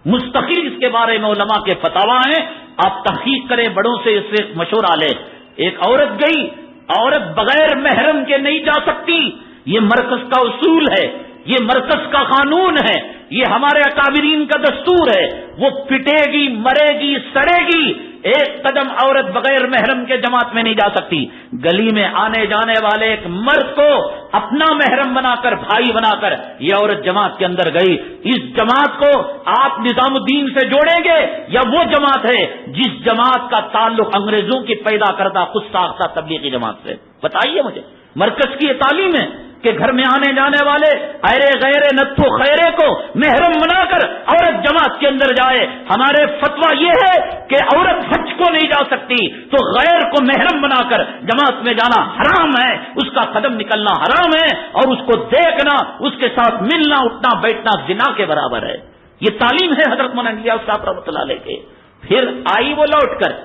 مستقل اس کے بارے میں علماء کے فتاوا ہیں, آپ تحقیق کریں, بڑوں سے اس سے مشورہ لیں. ایک عورت گئی, عورت بغیر محرم کے نہیں جا سکتی. یہ مرکز کا اصول ہے, یہ مرکز کا قانون ہے, یہ ہمارے اکابرین کا دستور ہے. وہ پٹے گی, مرے گی, سڑے گی, ایک قدم عورت بغیر محرم کے جماعت میں نہیں جا سکتی. گلی میں آنے جانے والے ایک مرد کو اپنا محرم بنا کر, بھائی بنا کر یہ عورت جماعت کے اندر گئی. اس جماعت کو آپ نظام الدین سے جوڑیں گے یا وہ جماعت ہے جس جماعت کا تعلق انگریزوں کی پیدا کردہ خود ساختہ تبلیغی جماعت سے؟ بتائیے مجھے. مرکز کی یہ تعلیم ہے کہ گھر میں آنے جانے والے ایرے غیرے نتھو خیرے کو محرم بنا کر عورت جماعت کے اندر جائے. ہمارے فتویٰ یہ ہے کہ عورت حج کو نہیں جا سکتی تو غیر کو محرم بنا کر جماعت میں جانا حرام ہے, اس کا قدم نکلنا حرام ہے, اور اس کو دیکھنا, اس کے ساتھ ملنا, اٹھنا, بیٹھنا زنا کے برابر ہے. یہ تعلیم ہے حضرت مولانا الیاس صاحب رحمۃ اللہ علیہ کے. پھر آئی وہ لوٹ کر,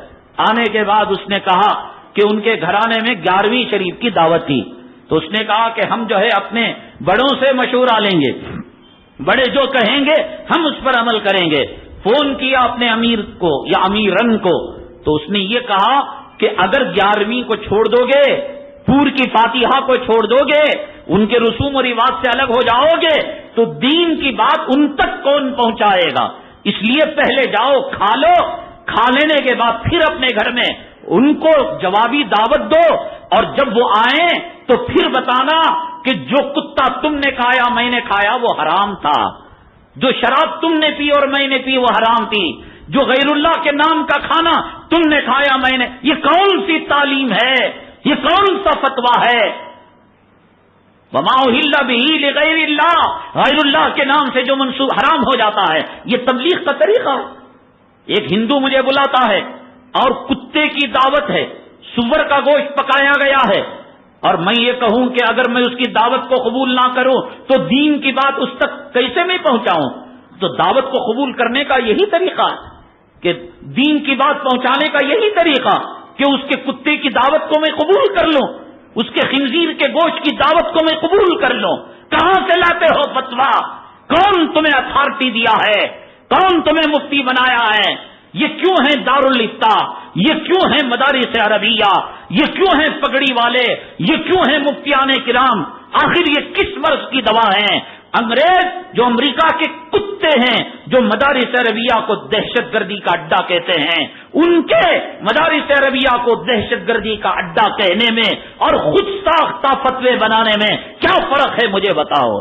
آنے کے بعد اس نے کہا کہ ان کے گھرانے میں 11ویں شریف کی دعوت تھی, تو اس نے کہا کہ ہم جو ہے اپنے بڑوں سے مشورہ لیں گے, بڑے جو کہیں گے ہم اس پر عمل کریں گے. فون کیا اپنے امیر کو یا امیرن کو, تو اس نے یہ کہا کہ اگر 11ویں کو چھوڑ دو گے, پور کی فاتحہ کو چھوڑ دو گے, ان کے رسوم و رواج سے الگ ہو جاؤ گے, تو دین کی بات ان تک کون پہنچائے گا؟ اس لیے پہلے جاؤ, کھا لو, کھا لینے کے بعد پھر اپنے گھر میں ان کو جوابی دعوت دو, اور جب وہ آئیں تو پھر بتانا کہ جو کتا تم نے کھایا میں نے کھایا وہ حرام تھا, جو شراب تم نے پی اور میں نے پی وہ حرام تھی, جو غیر اللہ کے نام کا کھانا تم نے کھایا میں نے. یہ کون سی تعلیم ہے؟ یہ کون سا فتویٰ ہے؟ وما اہل بہ لغیر اللہ, غیر اللہ کے نام سے جو منسوب حرام ہو جاتا ہے, یہ تبلیغ کا طریقہ. ایک ہندو مجھے بلاتا ہے اور کتے کی دعوت ہے, سور کا گوشت پکایا گیا ہے, اور میں یہ کہوں کہ اگر میں اس کی دعوت کو قبول نہ کروں تو دین کی بات اس تک کیسے میں پہنچاؤں؟ تو دعوت کو قبول کرنے کا یہی طریقہ کہ دین کی بات پہنچانے کا یہی طریقہ کہ اس کے کتے کی دعوت کو میں قبول کر لوں, اس کے خنزیر کے گوشت کی دعوت کو میں قبول کر لوں. کہاں سے لاتے ہو فتویٰ؟ کون تمہیں اتھارٹی دیا ہے؟ کون تمہیں مفتی بنایا ہے؟ یہ کیوں ہیں دارالفتاء؟ یہ کیوں ہیں مدارس عربیہ؟ یہ کیوں ہیں پگڑی والے؟ یہ کیوں ہیں مفتیان کرام؟ آخر یہ کس مرض کی دوا ہیں؟ انگریز جو امریکہ کے کتے ہیں, جو مدارس عربیہ کو دہشت گردی کا اڈا کہتے ہیں, ان کے مدارس عربیہ کو دہشت گردی کا اڈا کہنے میں اور خود ساختہ فتوے بنانے میں کیا فرق ہے مجھے بتاؤ.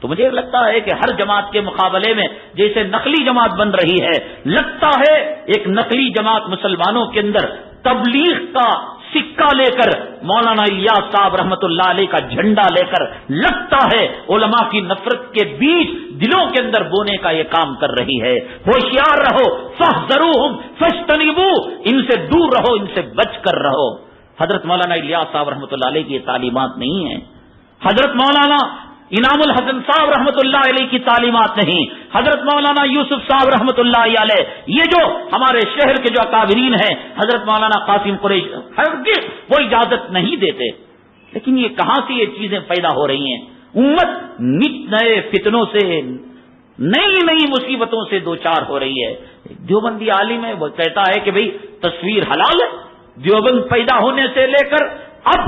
تو مجھے لگتا ہے کہ ہر جماعت کے مقابلے میں جیسے نقلی جماعت بن رہی ہے, لگتا ہے ایک نقلی جماعت مسلمانوں کے اندر تبلیغ کا سکہ لے کر, مولانا الیاس صاحب رحمت اللہ علیہ کا جھنڈا لے کر, لگتا ہے علماء کی نفرت کے بیچ دلوں کے اندر بونے کا یہ کام کر رہی ہے. ہوشیار رہو, فاحذروہم فاجتنبوا, ان سے دور رہو, ان سے بچ کر رہو. حضرت مولانا الیاس صاحب رحمت اللہ علیہ کی یہ تعلیمات نہیں ہیں. حضرت مولانا انعام الحسن صاحب رحمت اللہ علیہ کی تعلیمات نہیں. حضرت مولانا یوسف صاحب رحمت اللہ علیہ, یہ جو ہمارے شہر کے جو اکابرین ہیں, حضرت مولانا قاسم قریش, ہرگز وہ اجازت نہیں دیتے. لیکن یہ کہاں سے یہ چیزیں پیدا ہو رہی ہیں؟ امت نت نئے فتنوں سے نئی نئی مصیبتوں سے دوچار ہو رہی ہے. دیوبندی عالم ہے، وہ کہتا ہے کہ بھئی تصویر حلال ہے. دیوبند پیدا ہونے سے لے کر اب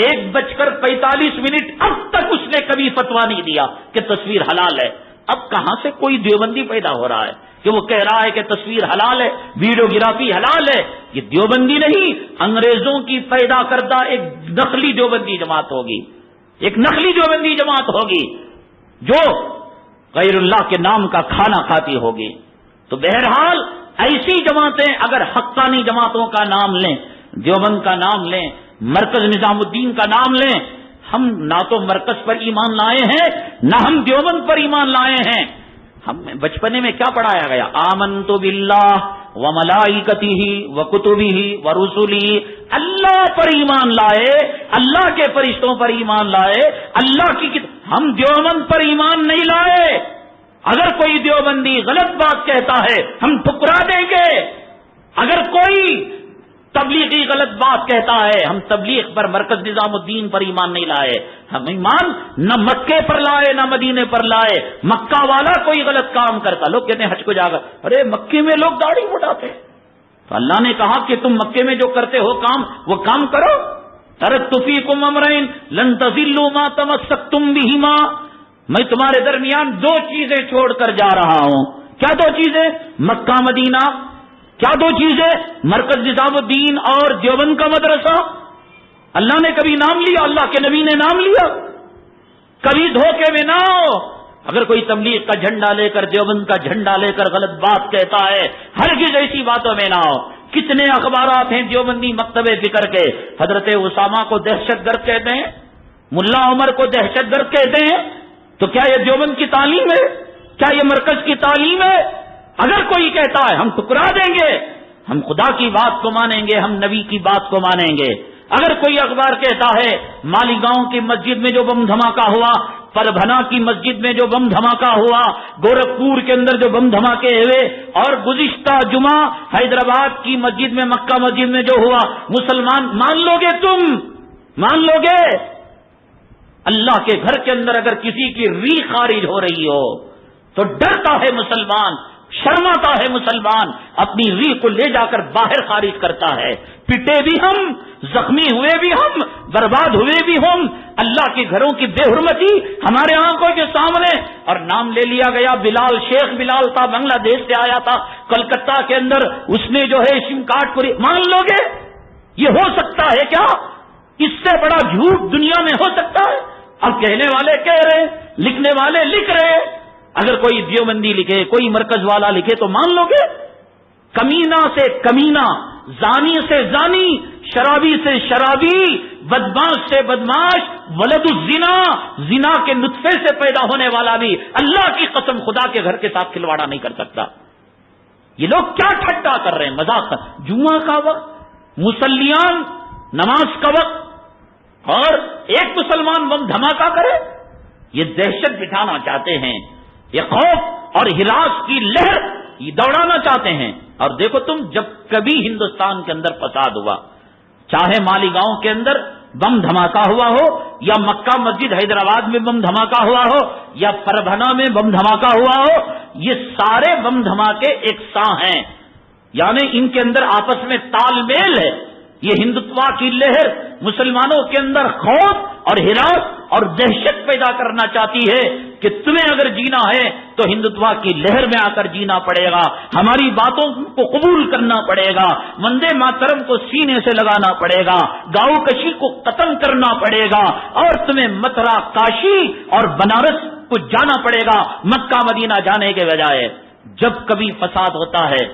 1:45 اب تک اس نے کبھی فتویٰ نہیں دیا کہ تصویر حلال ہے. اب کہاں سے کوئی دیوبندی پیدا ہو رہا ہے کہ وہ کہہ رہا ہے کہ تصویر حلال ہے، ویڈیوگرافی حلال ہے؟ یہ دیوبندی نہیں، انگریزوں کی پیدا کردہ ایک نقلی دیوبندی جماعت ہوگی، ایک نقلی دیوبندی جماعت ہوگی جو غیر اللہ کے نام کا کھانا کھاتی ہوگی. تو بہرحال ایسی جماعتیں اگر حقانی جماعتوں کا نام لیں، دیوبند کا نام لیں، مرکز نظام الدین کا نام لیں، ہم نہ تو مرکز پر ایمان لائے ہیں نہ ہم دیوبند پر ایمان لائے ہیں. ہم بچپنے میں کیا پڑھایا گیا؟ آمنت باللہ وملائکتہ وکتبہ ورسلہ. اللہ پر ایمان لائے، اللہ کے فرشتوں پر ایمان لائے، اللہ کی ہم دیوبند پر ایمان نہیں لائے. اگر کوئی دیوبندی غلط بات کہتا ہے ہم ٹھکرا دیں گے. اگر کوئی تبلیغی غلط بات کہتا ہے ہم تبلیغ پر، مرکز نظام الدین پر ایمان نہیں لائے. ہم ایمان نہ مکے پر لائے نہ مدینے پر لائے. مکہ والا کوئی غلط کام کرتا، لوگ کہتے ہیں حج کو جا کر ارے مکے میں لوگ داڑھی مڈاتے، تو اللہ نے کہا کہ تم مکے میں جو کرتے ہو کام وہ کام کرو. ترکت فیکم امرین لن تضلوا ما تمسکتم بہما. میں تمہارے درمیان 2 چیزیں چھوڑ کر جا رہا ہوں. کیا 2 چیزیں؟ مکہ مدینہ. کیا 2 چیزیں؟ مرکز نظام الدین اور دیوبند کا مدرسہ. اللہ نے کبھی نام لیا؟ اللہ کے نبی نے نام لیا؟ کبھی دھوکے میں نہ ہو. اگر کوئی تبلیغ کا جھنڈا لے کر، دیوبند کا جھنڈا لے کر غلط بات کہتا ہے، ہرگز ایسی باتوں میں نہ ہو. کتنے اخبارات ہیں دیوبندی مکتب فکر کے، حضرت اسامہ کو دہشت گرد کہتے ہیں، ملا عمر کو دہشت گرد کہتے ہیں. تو کیا یہ دیوبند کی تعلیم ہے؟ کیا یہ مرکز کی تعلیم ہے؟ اگر کوئی کہتا ہے ہم ٹکرا دیں گے. ہم خدا کی بات کو مانیں گے، ہم نبی کی بات کو مانیں گے. اگر کوئی اخبار کہتا ہے مالیگاؤں کی مسجد میں جو بم دھماکہ ہوا، پربھنا کی مسجد میں جو بم دھماکہ ہوا، گورکھپور کے اندر جو بم دھماکے ہوئے، اور گزشتہ جمعہ حیدرآباد کی مسجد میں، مکہ مسجد میں جو ہوا، مسلمان مان لو گے؟ تم مان لو گے؟ اللہ کے گھر کے اندر اگر کسی کی ری خارج ہو رہی ہو تو ڈرتا ہے مسلمان، شرماتا ہے مسلمان، اپنی ری کو لے جا کر باہر خارج کرتا ہے. پٹے بھی ہم، زخمی ہوئے بھی ہم، برباد ہوئے بھی ہم. اللہ کے گھروں کی بے حرمتی ہمارے آنکھوں کے سامنے. اور نام لے لیا گیا بلال، شیخ بلال تھا، بنگلہ دیش سے آیا تھا کلکتہ کے اندر، اس نے جو ہے سم کارڈ پوری. مان لو گے؟ یہ ہو سکتا ہے کیا؟ اس سے بڑا جھوٹ دنیا میں ہو سکتا ہے؟ اب کہنے والے کہہ رہے، لکھنے والے لکھ رہے. اگر کوئی دیوبندی لکھے، کوئی مرکز والا لکھے تو مان لو گے؟ کمینہ سے کمینہ، زانی سے زانی، شرابی سے شرابی، بدماش سے بدماش، ولد الزنا، زنا کے نطفے سے پیدا ہونے والا بھی اللہ کی قسم خدا کے گھر کے ساتھ کھلواڑا نہیں کر سکتا. یہ لوگ کیا ٹھٹا کر رہے ہیں، مذاق. جمعہ کا وقت، مصلیان، نماز کا وقت، اور ایک مسلمان بم دھماکہ کرے. یہ دہشت بٹھانا چاہتے ہیں، یہ خوف اور ہراس کی لہر یہ دوڑانا چاہتے ہیں. اور دیکھو تم، جب کبھی ہندوستان کے اندر فساد ہوا، چاہے مالیگاؤں کے اندر بم دھماکہ ہوا ہو، یا مکہ مسجد حیدرآباد میں بم دھماکہ ہوا ہو، یا پربھنا میں بم دھماکہ ہوا ہو، یہ سارے بم دھماکے یکساں ہیں. یعنی ان کے اندر آپس میں تال میل ہے. یہ ہندوتوا کی لہر مسلمانوں کے اندر خوف اور ہراس اور دہشت پیدا کرنا چاہتی ہے کہ تمہیں اگر جینا ہے تو ہندوتوا کی لہر میں آ کر جینا پڑے گا، ہماری باتوں کو قبول کرنا پڑے گا، وندے ماترم کو سینے سے لگانا پڑے گا، گاؤں کشی کو ختم کرنا پڑے گا، اور تمہیں متھرا، کاشی اور بنارس کو جانا پڑے گا مکہ مدینہ جانے کے بجائے. جب کبھی فساد ہوتا ہے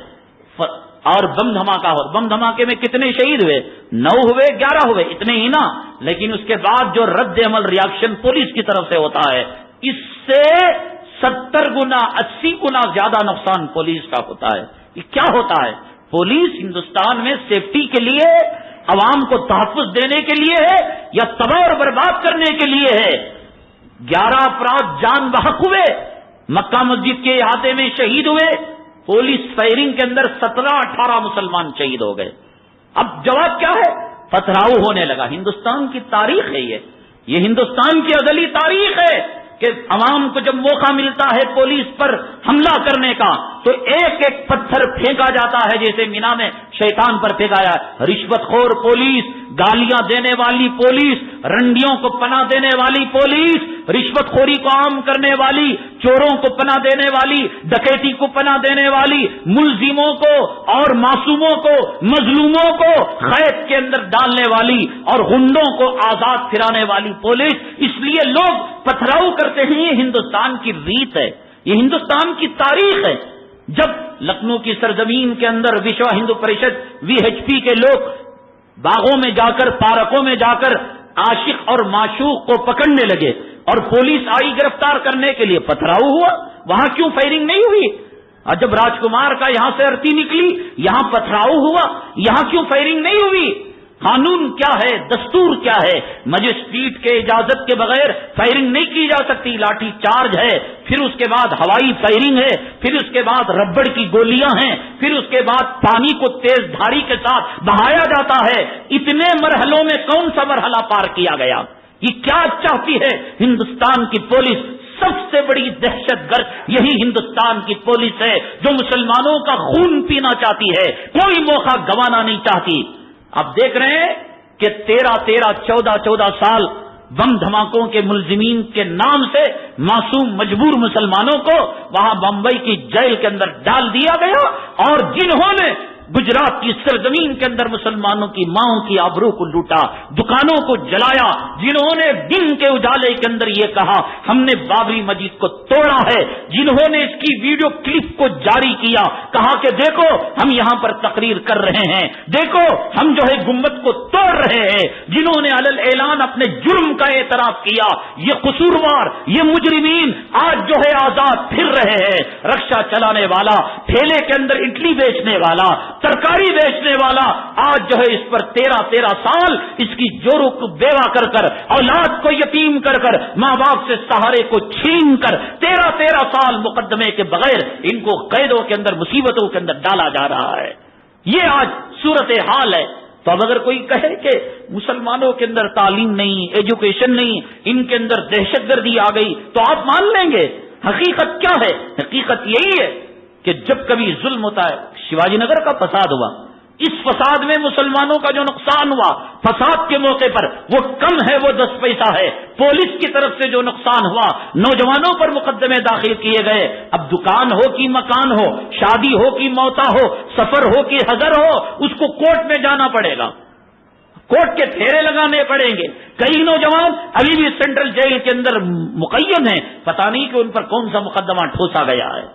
اور بم دھماکہ ہو، بم دھماکے میں کتنے شہید ہوئے؟ 9 ہوئے، 11 ہوئے، اتنے ہی نا. لیکن اس کے بعد جو رد عمل، ریاکشن پولیس کی طرف سے ہوتا ہے، اس سے 70 گنا 80 گنا زیادہ نقصان پولیس کا ہوتا ہے. یہ کیا ہوتا ہے؟ پولیس ہندوستان میں سیفٹی کے لیے، عوام کو تحفظ دینے کے لیے ہے یا تباہ اور برباد کرنے کے لیے ہے؟ 11 افراد جان بحق ہوئے، مکہ مسجد کے احاطے میں شہید ہوئے. پولیس فائرنگ کے اندر 17-18 مسلمان شہید ہو گئے. اب جواب کیا ہے؟ پتھراؤ ہونے لگا. ہندوستان کی تاریخ ہے یہ ہندوستان کی ازلی تاریخ ہے. کہ عوام کو جب موقع ملتا ہے پولیس پر حملہ کرنے کا تو ایک ایک پتھر پھینکا جاتا ہے جیسے مینا میں شیطان پر پھینکا ہے۔ رشوت خور پولیس، گالیاں دینے والی پولیس، رنڈیوں کو پناہ دینے والی پولیس، رشوت خوری کو عام کرنے والی، چوروں کو پناہ دینے والی، ڈکیتی کو پناہ دینے والی، ملزموں کو اور معصوموں کو، مظلوموں کو قید کے اندر ڈالنے والی اور غنڈوں کو آزاد پھرانے والی پولیس۔ اس لیے لوگ پتھراؤ کرتے ہیں۔ یہ ہندوستان کی ریت ہے، یہ ہندوستان کی تاریخ ہے۔ جب لکھنؤ کی سرزمین کے اندر وشو ہندو پریشد VHP کے لوگ باغوں میں جا کر، پارکوں میں جا کر عاشق اور معشوق کو پکڑنے لگے اور پولیس آئی گرفتار کرنے کے لیے، پتھراؤ ہوا، وہاں کیوں فائرنگ نہیں ہوئی؟ اور جب راج کمار کا یہاں سے ارتی نکلی، یہاں پتھراؤ ہوا، یہاں کیوں فائرنگ نہیں ہوئی؟ قانون کیا ہے، دستور کیا ہے؟ مجسٹریٹ کے اجازت کے بغیر فائرنگ نہیں کی جا سکتی۔ لاٹھی چارج ہے، پھر اس کے بعد ہوائی فائرنگ ہے، پھر اس کے بعد ربڑ کی گولیاں ہیں، پھر اس کے بعد پانی کو تیز دھاری کے ساتھ بہایا جاتا ہے۔ اتنے مرحلوں میں کون سا مرحلہ پار کیا گیا؟ یہ کیا چاہتی ہے ہندوستان کی پولیس؟ سب سے بڑی دہشت گرد یہی ہندوستان کی پولیس ہے، جو مسلمانوں کا خون پینا چاہتی ہے، کوئی موقع گنوانا نہیں چاہتی۔ اب دیکھ رہے ہیں کہ 13 سال بم دھماکوں کے ملزمین کے نام سے معصوم مجبور مسلمانوں کو وہاں بمبئی کی جیل کے اندر ڈال دیا گیا، اور جنہوں نے گجرات کی سرزمین کے اندر مسلمانوں کی ماؤں کی آبرو کو لوٹا، دکانوں کو جلایا، جنہوں نے دن کے اجالے کے اندر یہ کہا ہم نے بابری مسجد کو توڑا ہے، جنہوں نے اس کی ویڈیو کلپ کو جاری کیا، کہا کہ دیکھو ہم یہاں پر تقریر کر رہے ہیں، دیکھو ہم جو ہے گنبد کو توڑ رہے ہیں، جنہوں نے علل اعلان اپنے جرم کا اعتراف کیا، یہ قصوروار، یہ مجرمین آج جو ہے آزاد پھر رہے ہیں۔ رکشا چلانے والا، ٹھیلے کے اندر اڈلی بیچنے والا، ترکاری بیچنے والا، آج جو ہے اس پر 13 سال اس کی جوروں کو بیوہ کر کر، اولاد کو یتیم کر کر، ماں باپ سے سہارے کو چھین کر 13 سال مقدمے کے بغیر ان کو قیدوں کے اندر، مصیبتوں کے اندر ڈالا جا رہا ہے۔ یہ آج صورتحال ہے۔ تو اب اگر کوئی کہے کہ مسلمانوں کے اندر تعلیم نہیں، ایجوکیشن نہیں، ان کے اندر دہشت گردی آ گئی، تو آپ مان لیں گے؟ حقیقت کیا ہے؟ حقیقت یہی ہے کہ جب کبھی ظلم ہوتا ہے، شیواجی نگر کا فساد ہوا، اس فساد میں مسلمانوں کا جو نقصان ہوا فساد کے موقع پر، وہ کم ہے، وہ 10 پیسہ ہے۔ پولیس کی طرف سے جو نقصان ہوا، نوجوانوں پر مقدمے داخل کیے گئے، اب دکان ہو کہ مکان ہو، شادی ہو کہ موتا ہو، سفر ہو کہ حضر ہو، اس کو کورٹ میں جانا پڑے گا، کورٹ کے پھیرے لگانے پڑیں گے۔ کئی نوجوان ابھی بھی سینٹرل جیل کے اندر مقیم ہیں، پتہ نہیں کہ ان پر کون سا مقدمہ ٹھوسا گیا ہے۔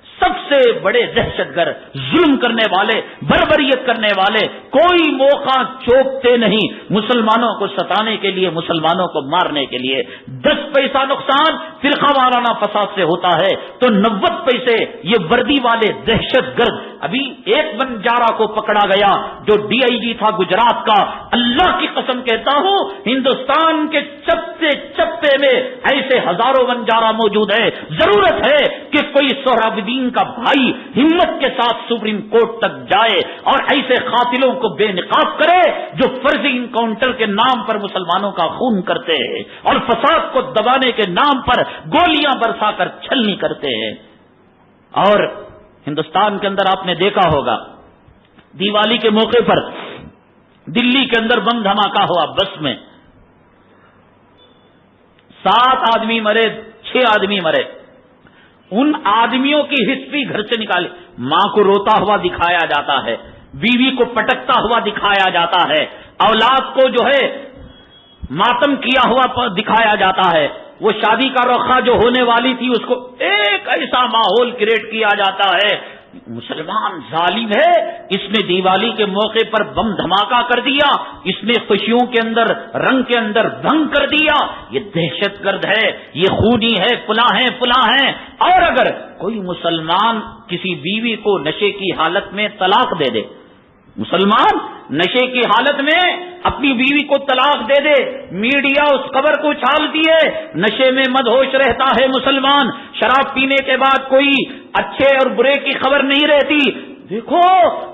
سب سے بڑے دہشت گرد، ظلم کرنے والے، بربریت کرنے والے کوئی موقع چوکتے نہیں مسلمانوں کو ستانے کے لیے، مسلمانوں کو مارنے کے لیے۔ 10 پیسہ نقصان فرقہ وارانہ فساد سے ہوتا ہے تو 90 پیسے یہ وردی والے دہشت گرد۔ ابھی ایک بنجارہ کو پکڑا گیا جو DIG تھا گجرات کا۔ اللہ کی قسم کہتا ہوں، ہندوستان کے چپے چپے میں ایسے ہزاروں بنجارہ موجود ہے۔ ضرورت ہے کہ کوئی سہراب الدین کا بھائی ہمت کے ساتھ سپریم کورٹ تک جائے اور ایسے قاتلوں کو بے نقاب کرے جو فرضی انکاؤنٹر کے نام پر مسلمانوں کا خون کرتے ہیں اور فساد کو دبانے کے نام پر گولیاں برسا کر چھلنی کرتے ہیں۔ اور ہندوستان کے اندر آپ نے دیکھا ہوگا، دیوالی کے موقع پر دلی کے اندر بم دھماکہ ہوا، بس میں 7 آدمی مرے، 6 آدمی مرے۔ ان آدمیوں کی ہسٹری گھر سے نکالی، ماں کو روتا ہوا دکھایا جاتا ہے، بیوی کو پٹکتا ہوا دکھایا جاتا ہے، اولاد کو جو ہے ماتم کیا ہوا دکھایا جاتا ہے، وہ شادی کا رخا جو ہونے والی تھی اس کو ایک ایسا ماحول کریٹ کیا جاتا ہے۔ مسلمان ظالم ہے، اس نے دیوالی کے موقع پر بم دھماکہ کر دیا، اس نے خوشیوں کے اندر، رنگ کے اندر بھنگ کر دیا، یہ دہشت گرد ہے، یہ خونی ہے، فلاں ہیں۔ اور اگر کوئی مسلمان کسی بیوی کو نشے کی حالت میں طلاق دے دے، مسلمان نشے کی حالت میں اپنی بیوی کو طلاق دے دے، میڈیا اس خبر کو اچھالتی ہے، نشے میں مدہوش رہتا ہے مسلمان، شراب پینے کے بعد کوئی اچھے اور برے کی خبر نہیں رہتی، دیکھو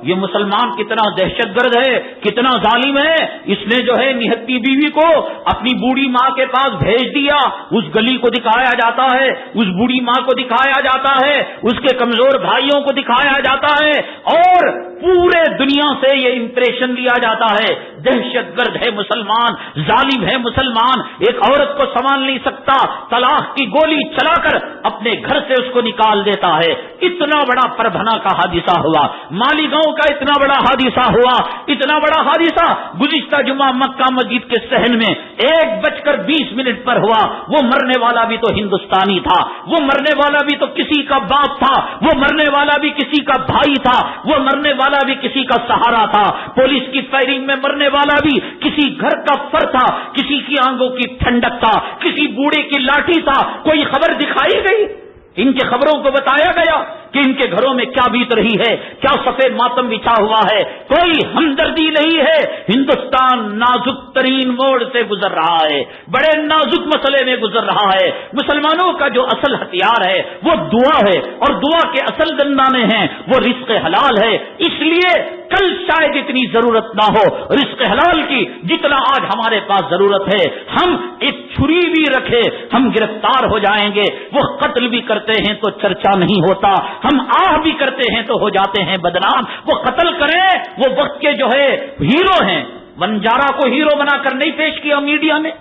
یہ مسلمان کتنا دہشت گرد ہے، کتنا ظالم ہے، اس نے جو ہے نہتی بیوی کو اپنی بوڑھی ماں کے پاس بھیج دیا، اس گلی کو دکھایا جاتا ہے، اس بوڑھی ماں کو دکھایا جاتا ہے، اس کے کمزور بھائیوں کو دکھایا جاتا ہے، اور پورے دنیا سے یہ امپریشن لیا جاتا ہے دہشت گرد ہے مسلمان، ظالم ہے مسلمان، ایک عورت کو سنبھال نہیں سکتا، طلاق کی گولی چلا کر اپنے گھر سے اس کو نکال دیتا ہے۔ اتنا بڑا پربھنا کا حادثہ ہوا، مالیگاؤں کا اتنا بڑا حادثہ ہوا، اتنا بڑا حادثہ گزشتہ جمعہ مکہ مسجد کے صحن میں 1:20 پر ہوا۔ وہ مرنے والا بھی تو ہندوستانی تھا، وہ مرنے والا بھی تو کسی کا باپ تھا، وہ مرنے والا بھی کسی کا بھائی تھا، وہ مرنے والا بھی کسی کا سہارا تھا، پولیس کی فائرنگ میں مرنے والا بھی کسی گھر کا فر تھا، کسی کی آنکھوں کی ٹھنڈک تھا، کسی بوڑھے کی لاٹھی تھا۔ کوئی خبر دکھائی گئی؟ ان کی خبروں کو بتایا گیا کہ ان کے گھروں میں کیا بیت رہی ہے، کیا سفید ماتم بچھا ہوا ہے؟ کوئی ہمدردی نہیں ہے۔ ہندوستان نازک ترین موڑ سے گزر رہا ہے، بڑے نازک مسئلے میں گزر رہا ہے۔ مسلمانوں کا جو اصل ہتھیار ہے وہ دعا ہے، اور دعا کے اصل دندانے ہیں وہ رزق حلال ہے۔ اس لیے کل شاید اتنی ضرورت نہ ہو رزق حلال کی جتنا آج ہمارے پاس ضرورت ہے۔ ہم ایک چھری بھی رکھے ہم گرفتار ہو جائیں گے، وہ قتل بھی کرتے ہیں تو چرچا نہیں ہوتا، ہم آہ بھی کرتے ہیں تو ہو جاتے ہیں بدنام۔ وہ قتل کریں، وہ وقت کے جو ہے ہیرو ہیں۔ بنجارا کو ہیرو بنا کر نہیں پیش کیا میڈیا نے،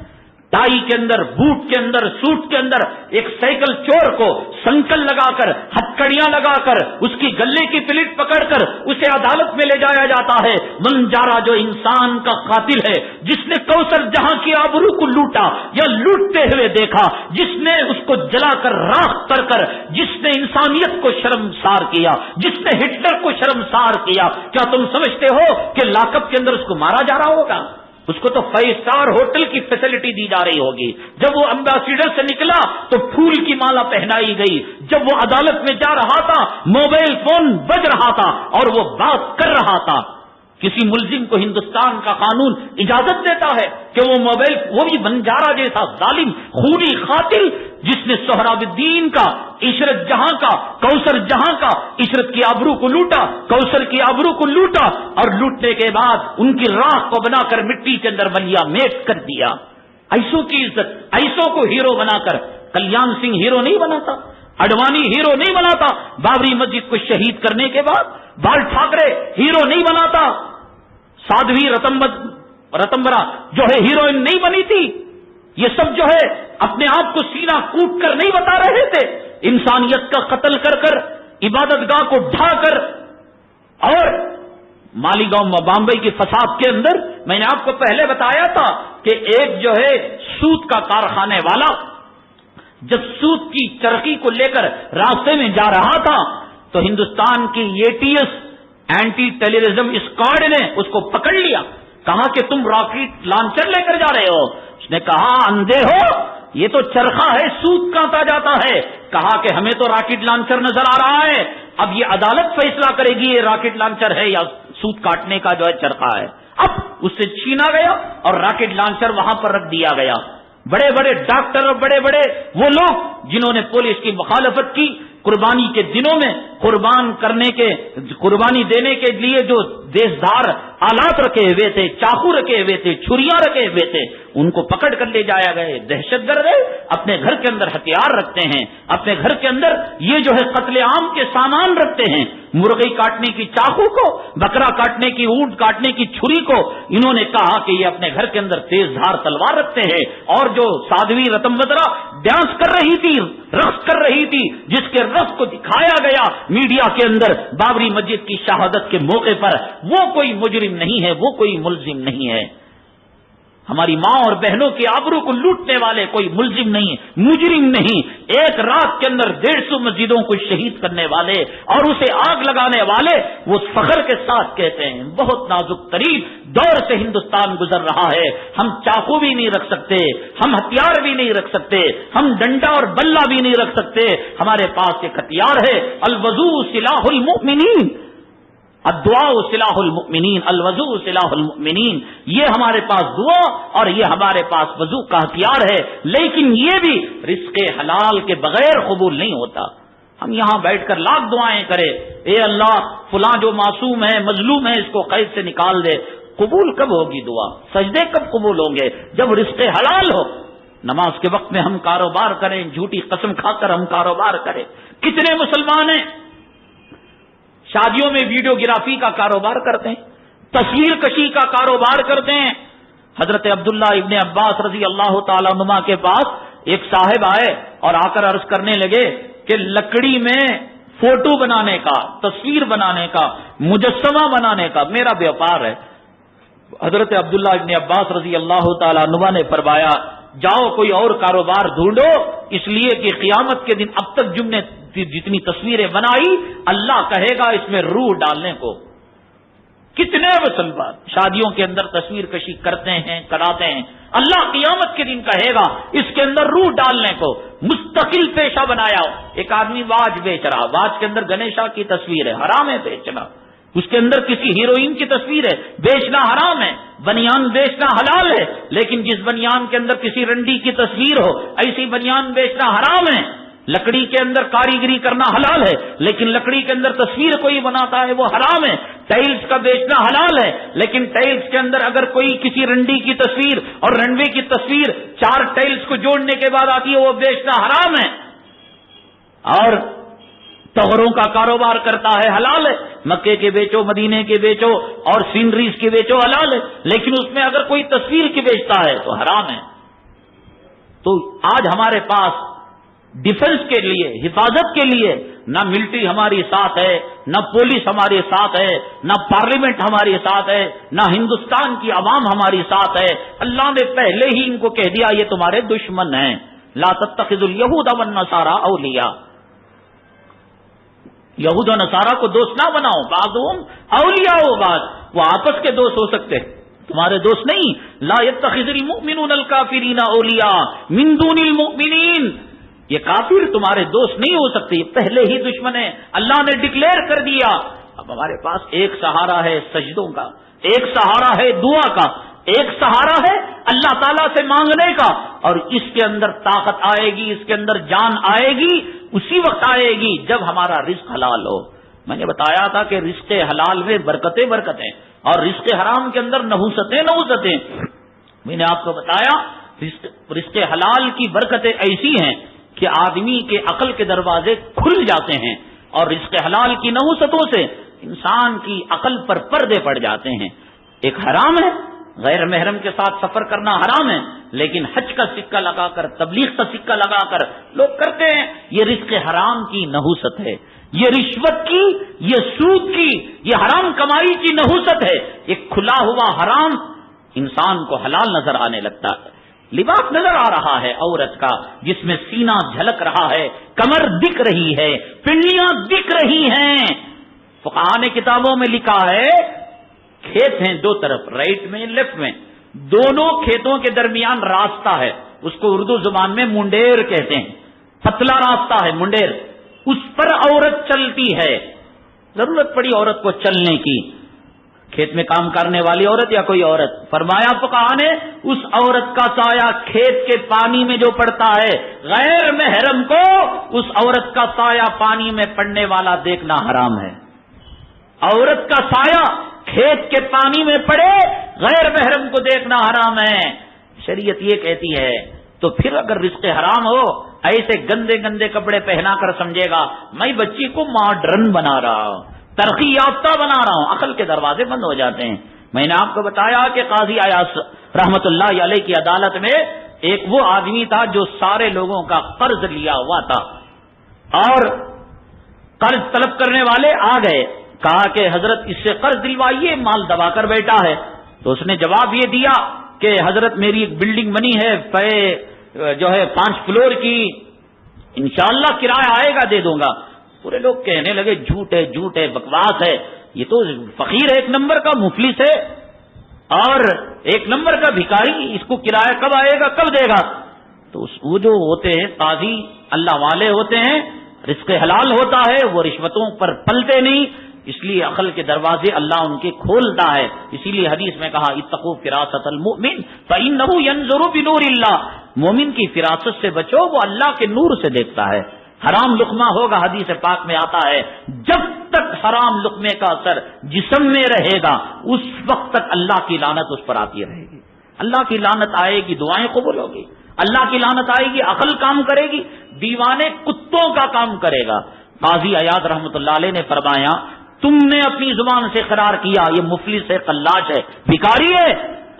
ٹائی کے اندر، بوٹ کے اندر، سوٹ کے اندر ایک سائیکل چور کو سنکل لگا کر، ہتکڑیاں لگا کر، اس کی گلے کی پلیٹ پکڑ کر اسے عدالت میں لے جایا جاتا ہے۔ بنجارا جو انسان کا قاتل ہے، جس نے کوثر جہاں کی آبرو کو لوٹا یا لوٹتے ہوئے دیکھا، جس نے اس کو جلا کر راکھ کر کر، جس نے انسانیت کو شرمسار کیا، جس نے ہٹلر کو شرمسار کیا، کیا تم سمجھتے ہو کہ لاک اپ کے اندر اس کو مارا جا رہا ہوگا؟ اس کو تو 5 اسٹار ہوٹل کی فیسلٹی دی جا رہی ہوگی۔ جب وہ امبیسیڈر سے نکلا تو پھول کی مالا پہنائی گئی، جب وہ عدالت میں جا رہا تھا موبائل فون بج رہا تھا اور وہ بات کر رہا تھا۔ کسی ملزم کو ہندوستان کا قانون اجازت دیتا ہے کہ وہ موبائل، وہ بھی بنجارا جیسا ظالم خونی قاتل جس نے سہراب الدین کا، عشرت جہاں کا، کوثر جہاں کا، عشرت کی آبرو کو لوٹا، کوثر کی آبرو کو لوٹا، اور لوٹنے کے بعد ان کی راکھ کو بنا کر مٹی کے اندر ملیا میٹ کر دیا۔ ایسوں کی عزت، ایسوں کو ہیرو بنا کر کلیان سنگھ ہیرو نہیں بنا تھا، اڈوانی ہیرو نہیں بنا تھا، بابری مسجد کو شہید کرنے کے بعد بال ٹھاکرے ہیرو نہیں بنا تھا، سادھوی رتمبرا جو ہے ہیروئن نہیں بنی تھی۔ یہ سب جو ہے اپنے آپ کو سینہ کوٹ کر نہیں بتا رہے تھے، انسانیت کا قتل کر کر، عبادت گاہ کو ڈھا کر۔ اور مالیگاؤں بامبئی کے فساد کے اندر میں نے آپ کو پہلے بتایا تھا کہ ایک جو ہے سود کا کارخانے والا جب سود کی چرخی کو لے کر راستے میں جا رہا تھا تو ہندوستان کی ATS اینٹی ٹیررزم اسکواڈ نے اس کو پکڑ لیا، کہا کہ تم راکٹ لانچر لے کر جا رہے ہو۔ اس نے کہا اندھے ہو، یہ تو چرخا ہے، سود کاتا جاتا ہے۔ کہا کہ ہمیں تو راکٹ لانچر نظر آ رہا ہے، اب یہ عدالت فیصلہ کرے گی یہ راکٹ لانچر ہے یا سود کاٹنے کا جو ہے چرخا ہے۔ اب اس سے چھینا گیا اور راکٹ لانچر وہاں پر رکھ دیا گیا۔ بڑے بڑے ڈاکٹر اور بڑے بڑے وہ لوگ جنہوں نے پولیس کی مخالفت کی، قربانی کے دنوں میں قربانی دینے کے لیے جو دیسدار آلات رکھے ہوئے تھے، چاقو رکھے ہوئے تھے، چھریاں رکھے ہوئے تھے، ان کو پکڑ کر لے جایا گئے۔ دہشت گرد اپنے گھر کے اندر ہتھیار رکھتے ہیں، اپنے گھر کے اندر یہ جو ہے قتل عام کے سامان رکھتے ہیں، مرغی کاٹنے کی چاقو کو، بکرا کاٹنے کی، اونٹ کاٹنے کی چھری کو انہوں نے کہا کہ یہ اپنے گھر کے اندر تیز دھار تلوار رکھتے ہیں۔ اور جو سادھوی رتمبرا ڈانس کر رہی تھی، رقص کر رہی تھی، جس کے رقص کو دکھایا گیا میڈیا کے اندر بابری مسجد کی شہادت کے موقع پر، وہ کوئی مجرم نہیں ہے، وہ کوئی ملزم نہیں ہے۔ ہماری ماں اور بہنوں کی آبرو کو لوٹنے والے کوئی ملزم نہیں، مجرم نہیں۔ ایک رات کے اندر 150 مسجدوں کو شہید کرنے والے اور اسے آگ لگانے والے وہ فخر کے ساتھ کہتے ہیں بہت نازک ترین دور سے ہندوستان گزر رہا ہے۔ ہم چاقو بھی نہیں رکھ سکتے، ہم ہتھیار بھی نہیں رکھ سکتے، ہم ڈنڈا اور بلہ بھی نہیں رکھ سکتے۔ ہمارے پاس ایک ہتھیار ہے، الوضو سلاح المؤمنین، الدعاء سلاح المؤمنین، الوضو سلاح المؤمنین۔ یہ ہمارے پاس دعا اور یہ ہمارے پاس وضو کا ہتھیار ہے، لیکن یہ بھی رزق حلال کے بغیر قبول نہیں ہوتا۔ ہم یہاں بیٹھ کر لاکھ دعائیں کرے، اے اللہ فلاں جو معصوم ہے مظلوم ہے اس کو قید سے نکال دے، قبول کب ہوگی دعا؟ سجدے کب قبول ہوں گے؟ جب رزق حلال ہو۔ نماز کے وقت میں ہم کاروبار کریں، جھوٹی قسم کھا کر ہم کاروبار کریں۔ کتنے مسلمان ہیں شادیوں میں ویڈیو گرافی کا کاروبار کرتے ہیں، تصویر کشی کا کاروبار کرتے ہیں۔ حضرت عبداللہ ابن عباس رضی اللہ تعالیٰ عنہما کے پاس ایک صاحب آئے اور آ کر عرض کرنے لگے کہ لکڑی میں فوٹو بنانے کا، تصویر بنانے کا، مجسمہ بنانے کا میرا بیوپار ہے۔ حضرت عبداللہ ابن عباس رضی اللہ تعالیٰ عنہما نے فرمایا جاؤ کوئی اور کاروبار ڈھونڈو، اس لیے کہ قیامت کے دن اب تک جم نے جتنی تصویریں بنائی اللہ کہے گا اس میں روح ڈالنے کو۔ کتنے مسلمان شادیوں کے اندر تصویر کشی کرتے ہیں، کراتے ہیں، اللہ قیامت کے دن کہے گا اس کے اندر روح ڈالنے کو۔ مستقل پیشہ بنایا ہو، ایک آدمی واچ بیچ رہا، واچ کے اندر گنیشا کی تصویر ہے، حرام ہے بیچنا۔ اس کے اندر کسی ہیروئن کی تصویر ہے، بیچنا حرام ہے۔ بنیان بیچنا حلال ہے، لیکن جس بنیان کے اندر کسی رنڈی کی تصویر ہو ایسی بنیان بیچنا حرام ہے۔ لکڑی کے اندر کاریگری کرنا حلال ہے، لیکن لکڑی کے اندر تصویر کوئی بناتا ہے وہ حرام ہے۔ ٹائلز کا بیچنا حلال ہے، لیکن ٹائلز کے اندر اگر کوئی کسی رنڈی کی تصویر اور رنوے کی تصویر 4 ٹائلز کو جوڑنے کے بعد آتی ہے وہ بیچنا حرام ہے۔ اور تغروں کا کاروبار کرتا ہے حلال ہے، مکے کے بیچو، مدینے کے بیچو اور سینریز کے بیچو حلال ہے، لیکن اس میں اگر کوئی تصویر کی بیچتا ہے تو حرام ہے۔ تو آج ہمارے پاس ڈیفنس کے لیے، حفاظت کے لیے نہ ملٹری ہماری ساتھ ہے، نہ پولیس ہمارے ساتھ ہے، نہ پارلیمنٹ ہمارے ساتھ ہے، نہ ہندوستان کی عوام ہماری ساتھ ہے۔ اللہ نے پہلے ہی ان کو کہہ دیا یہ تمہارے دشمن ہیں۔ لا تتخذوا اليهود والنصارى اولیاء، یہود و نصارہ کو دوست نہ بناؤ، بعضهم اولیاء بعض، وہ آپس کے دوست ہو سکتے ہیں، تمہارے دوست نہیں۔ لا يتخذ المؤمنون الكافرین اولیاء من دون المؤمنین، یہ کافر تمہارے دوست نہیں ہو سکتے، یہ پہلے ہی دشمن ہے، اللہ نے ڈکلیئر کر دیا۔ اب ہمارے پاس ایک سہارا ہے سجدوں کا، ایک سہارا ہے دعا کا، ایک سہارا ہے اللہ تعالیٰ سے مانگنے کا، اور اس کے اندر طاقت آئے گی، اس کے اندر جان آئے گی اسی وقت آئے گی جب ہمارا رزق حلال ہو۔ میں نے بتایا تھا کہ رزق حلال میں برکتیں برکتیں اور رزق حرام کے اندر نحوستیں نحوستیں۔ میں نے آپ کو بتایا رزق حلال کی برکتیں ایسی ہیں کہ آدمی کے عقل کے دروازے کھل جاتے ہیں، اور رزق حلال کی نحوستوں سے انسان کی عقل پر پردے پڑ جاتے ہیں۔ ایک حرام ہے، غیر محرم کے ساتھ سفر کرنا حرام ہے، لیکن حج کا سکہ لگا کر، تبلیغ کا سکہ لگا کر لوگ کرتے ہیں، یہ رزق حرام کی نحوست ہے، یہ رشوت کی، یہ سود کی، یہ حرام کمائی کی نحوست ہے۔ ایک کھلا ہوا حرام انسان کو حلال نظر آنے لگتا ہے۔ لباس نظر آ رہا ہے عورت کا جس میں سینہ جھلک رہا ہے، کمر دکھ رہی ہے، پنڈلیاں دکھ رہی ہیں۔ فقہاء نے کتابوں میں لکھا ہے کھیت ہیں دو طرف، رائٹ میں لیفٹ میں، دونوں کھیتوں کے درمیان راستہ ہے، اس کو اردو زبان میں منڈیر کہتے ہیں، پتلا راستہ ہے منڈیر، اس پر عورت چلتی ہے، ضرورت پڑی عورت کو چلنے کی، کھیت میں کام کرنے والی عورت یا کوئی عورت، فرمایا فقہاء نے اس عورت کا سایہ کھیت کے پانی میں جو پڑتا ہے، غیر محرم کو اس عورت کا سایہ پانی میں پڑنے والا دیکھنا حرام ہے۔ عورت کا سایہ کھیت کے پانی میں پڑے، غیر محرم کو دیکھنا حرام ہے، شریعت یہ کہتی ہے۔ تو پھر اگر رزق حرام ہو، ایسے گندے گندے کپڑے پہنا کر سمجھے گا میں بچی کو ماڈرن بنا رہا ہوں، ترقی یافتہ بنا رہا ہوں، عقل کے دروازے بند ہو جاتے ہیں۔ میں نے آپ کو بتایا کہ قاضی ایاز رحمت اللہ علیہ کی عدالت میں ایک وہ آدمی تھا جو سارے لوگوں کا قرض لیا ہوا تھا، اور قرض طلب کرنے والے آ گئے، کہا کہ حضرت اس سے قرض دلوائیے، مال دبا کر بیٹھا ہے۔ تو اس نے جواب یہ دیا کہ حضرت میری ایک بلڈنگ بنی ہے جو ہے 5 فلور کی، انشاءاللہ کرایہ آئے گا دے دوں گا۔ پورے لوگ کہنے لگے جھوٹ ہے، جھوٹ ہے، بکواس ہے، یہ تو فقیر ایک نمبر کا مفلس ہے اور ایک نمبر کا بھکاری، اس کو کرایہ کب آئے گا، کب دے گا؟ تو وہ جو ہوتے ہیں قاضی اللہ والے ہوتے ہیں، رزق حلال ہوتا ہے، وہ رشوتوں پر پلتے نہیں، اس لیے عقل کے دروازے اللہ ان کے کھولتا ہے۔ اسی لیے حدیث میں کہا اتقوا فراست المؤمن فإنه ينظر بنور اللہ، مومن کی فراست سے بچو، وہ اللہ کے نور سے دیکھتا ہے۔ حرام لقمہ ہوگا، حدیث پاک میں آتا ہے جب تک حرام لقمے کا اثر جسم میں رہے گا اس وقت تک اللہ کی لعنت اس پر آتی رہے گی. اللہ کی لعنت آئے گی، دعائیں قبول ہوگی. اللہ کی لعنت آئے گی، عقل کام کرے گی، دیوانے کتوں کا کام کرے گا. قاضی عیاض رحمۃ اللہ علیہ نے فرمایا تم نے اپنی زبان سے اقرار کیا یہ مفلس ہے، قلاش ہے، بھکاری ہے،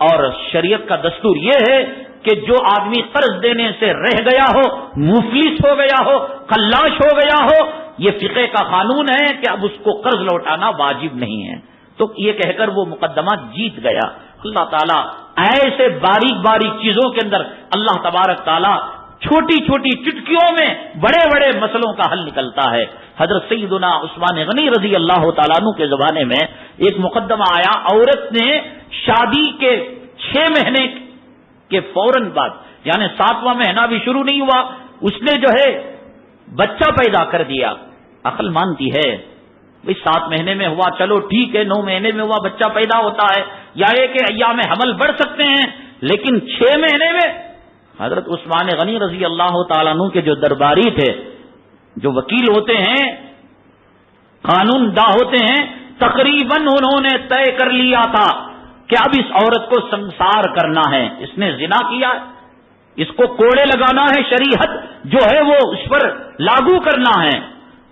اور شریعت کا دستور یہ ہے کہ جو آدمی قرض دینے سے رہ گیا ہو، مفلس ہو گیا ہو، قلاش ہو گیا ہو، یہ فقہ کا قانون ہے کہ اب اس کو قرض لوٹانا واجب نہیں ہے. تو یہ کہہ کر وہ مقدمہ جیت گیا. اللہ تعالیٰ ایسے باریک باریک چیزوں کے اندر اللہ تبارک تعالیٰ چھوٹی چھوٹی چٹکیوں میں بڑے بڑے مسئلوں کا حل نکلتا ہے. حضرت سیدنا عثمان غنی رضی اللہ تعالیٰ عنہ کے زمانے میں ایک مقدمہ آیا، عورت نے شادی کے 6 مہینے کے فوراً بعد، یعنی 7واں مہینہ بھی شروع نہیں ہوا، اس نے جو ہے بچہ پیدا کر دیا. عقل مانتی ہے 7 مہینے میں ہوا چلو ٹھیک ہے، 9 مہینے میں ہوا بچہ پیدا ہوتا ہے، یا یہ کہ ایام حمل بڑھ سکتے ہیں، لیکن 6 مہینے میں حضرت عثمان غنی رضی اللہ تعالیٰ عنہ کے جو درباری تھے، جو وکیل ہوتے ہیں، قانون داں ہوتے ہیں، تقریباً انہوں نے طے کر لیا تھا کہ اب اس عورت کو سنسار کرنا ہے، اس نے زنا کیا ہے، اس کو کوڑے لگانا ہے، شریعت جو ہے وہ اس پر لاگو کرنا ہے.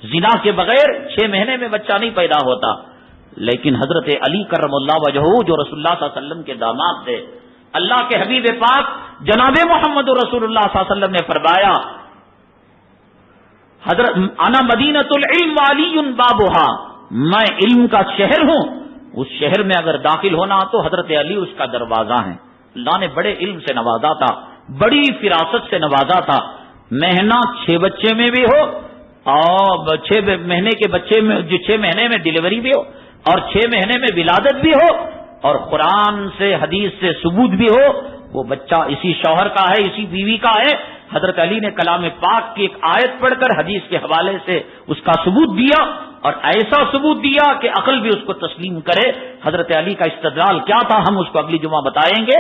زنا کے بغیر 6 مہینے میں بچہ نہیں پیدا ہوتا. لیکن حضرت علی کرم اللہ وجہہ جو رسول اللہ صلی اللہ علیہ وسلم کے داماد تھے، اللہ کے حبیب پاک جناب محمد رسول اللہ صلی اللہ علیہ وسلم نے فرمایا حضرت انا مدینۃ العلم وعلی بابھا، میں علم کا شہر ہوں، اس شہر میں اگر داخل ہونا تو حضرت علی اس کا دروازہ ہے. اللہ نے بڑے علم سے نوازا تھا، بڑی فراست سے نوازا تھا. مہینہ 6 بچے میں بھی ہو اور 6 مہینے کے بچے میں، جو 6 مہینے میں ڈیلیوری بھی ہو اور 6 مہینے میں ولادت بھی ہو، اور قرآن سے حدیث سے ثبوت بھی ہو، وہ بچہ اسی شوہر کا ہے، اسی بیوی کا ہے. حضرت علی نے کلام پاک کی ایک آیت پڑھ کر حدیث کے حوالے سے اس کا ثبوت دیا، اور ایسا ثبوت دیا کہ عقل بھی اس کو تسلیم کرے. حضرت علی کا استدلال کیا تھا ہم اس کو اگلی جمعہ بتائیں گے.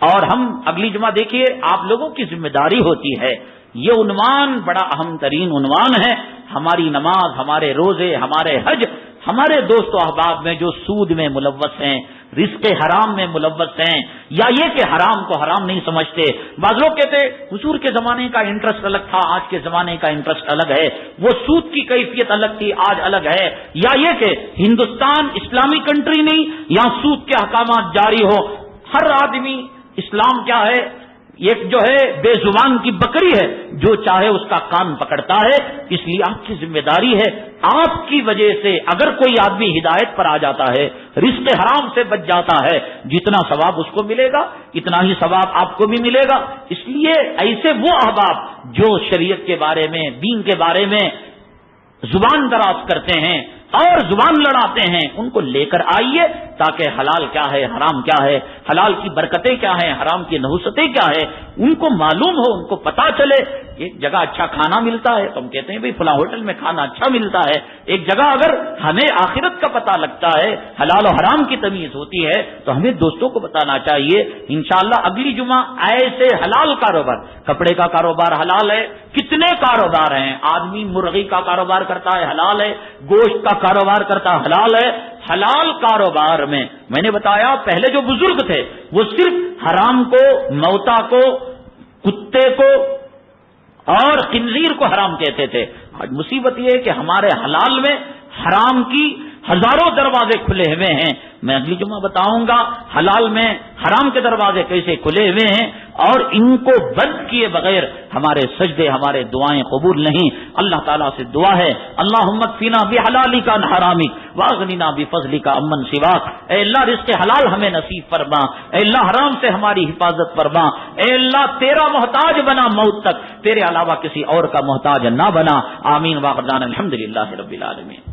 اور ہم اگلی جمعہ دیکھیے آپ لوگوں کی ذمہ داری ہوتی ہے، یہ عنوان بڑا اہم ترین عنوان ہے. ہماری نماز، ہمارے روزے، ہمارے حج، ہمارے دوست و احباب میں جو سود میں ملوث ہیں، رزق حرام میں ملوث ہیں، یا یہ کہ حرام کو حرام نہیں سمجھتے. بعض لوگ کہتے حضور کے زمانے کا انٹرسٹ الگ تھا، آج کے زمانے کا انٹرسٹ الگ ہے، وہ سود کی کیفیت الگ تھی، آج الگ ہے. یا یہ کہ ہندوستان اسلامی کنٹری نہیں، یہاں سود کے احکامات جاری ہو. ہر آدمی، اسلام کیا ہے، ایک جو ہے بے زبان کی بکری ہے، جو چاہے اس کا کان پکڑتا ہے. اس لیے آپ کی ذمہ داری ہے، آپ کی وجہ سے اگر کوئی آدمی ہدایت پر آ جاتا ہے، رزق حرام سے بچ جاتا ہے، جتنا ثواب اس کو ملے گا اتنا ہی ثواب آپ کو بھی ملے گا. اس لیے ایسے وہ احباب جو شریعت کے بارے میں، دین کے بارے میں زبان دراز کرتے ہیں اور زبان لڑاتے ہیں، ان کو لے کر آئیے تاکہ حلال کیا ہے، حرام کیا ہے، حلال کی برکتیں کیا ہیں، حرام کی نحوستیں کیا ہے، ان کو معلوم ہو، ان کو پتا چلے. ایک جگہ اچھا کھانا ملتا ہے تو ہم کہتے ہیں بھئی فلاں ہوٹل میں کھانا اچھا ملتا ہے. ایک جگہ اگر ہمیں آخرت کا پتہ لگتا ہے، حلال و حرام کی تمیز ہوتی ہے، تو ہمیں دوستوں کو بتانا چاہیے. انشاءاللہ اگلی جمعہ ایسے حلال کاروبار، کپڑے کا کاروبار حلال ہے، کتنے کاروبار ہیں. آدمی مرغی کا کاروبار کرتا ہے، حلال ہے. گوشت کا کاروبار کرتا ہے، حلال ہے. حلال کاروبار میں نے بتایا پہلے جو بزرگ تھے وہ صرف حرام کو، موتا کو، کتے کو اور خنزیر کو حرام کہتے تھے. آج مصیبت یہ ہے کہ ہمارے حلال میں حرام کی ہزاروں دروازے کھلے ہوئے ہیں. میں اگلی جمعہ بتاؤں گا حلال میں حرام کے دروازے کیسے کھلے ہوئے ہیں، اور ان کو بند کیے بغیر ہمارے سجدے، ہمارے دعائیں قبول نہیں. اللہ تعالیٰ سے دعا ہے اللہم اکفنا بحلالک عن حرامک واغننا بفضلک عمن سواک. اے اللہ رزق حلال ہمیں نصیب فرما، اے اللہ حرام سے ہماری حفاظت فرما، اے اللہ تیرا محتاج بنا موت تک، تیرے علاوہ کسی اور کا محتاج نہ بنا. آمین. واخر دعوانا الحمدللہ رب العالمین.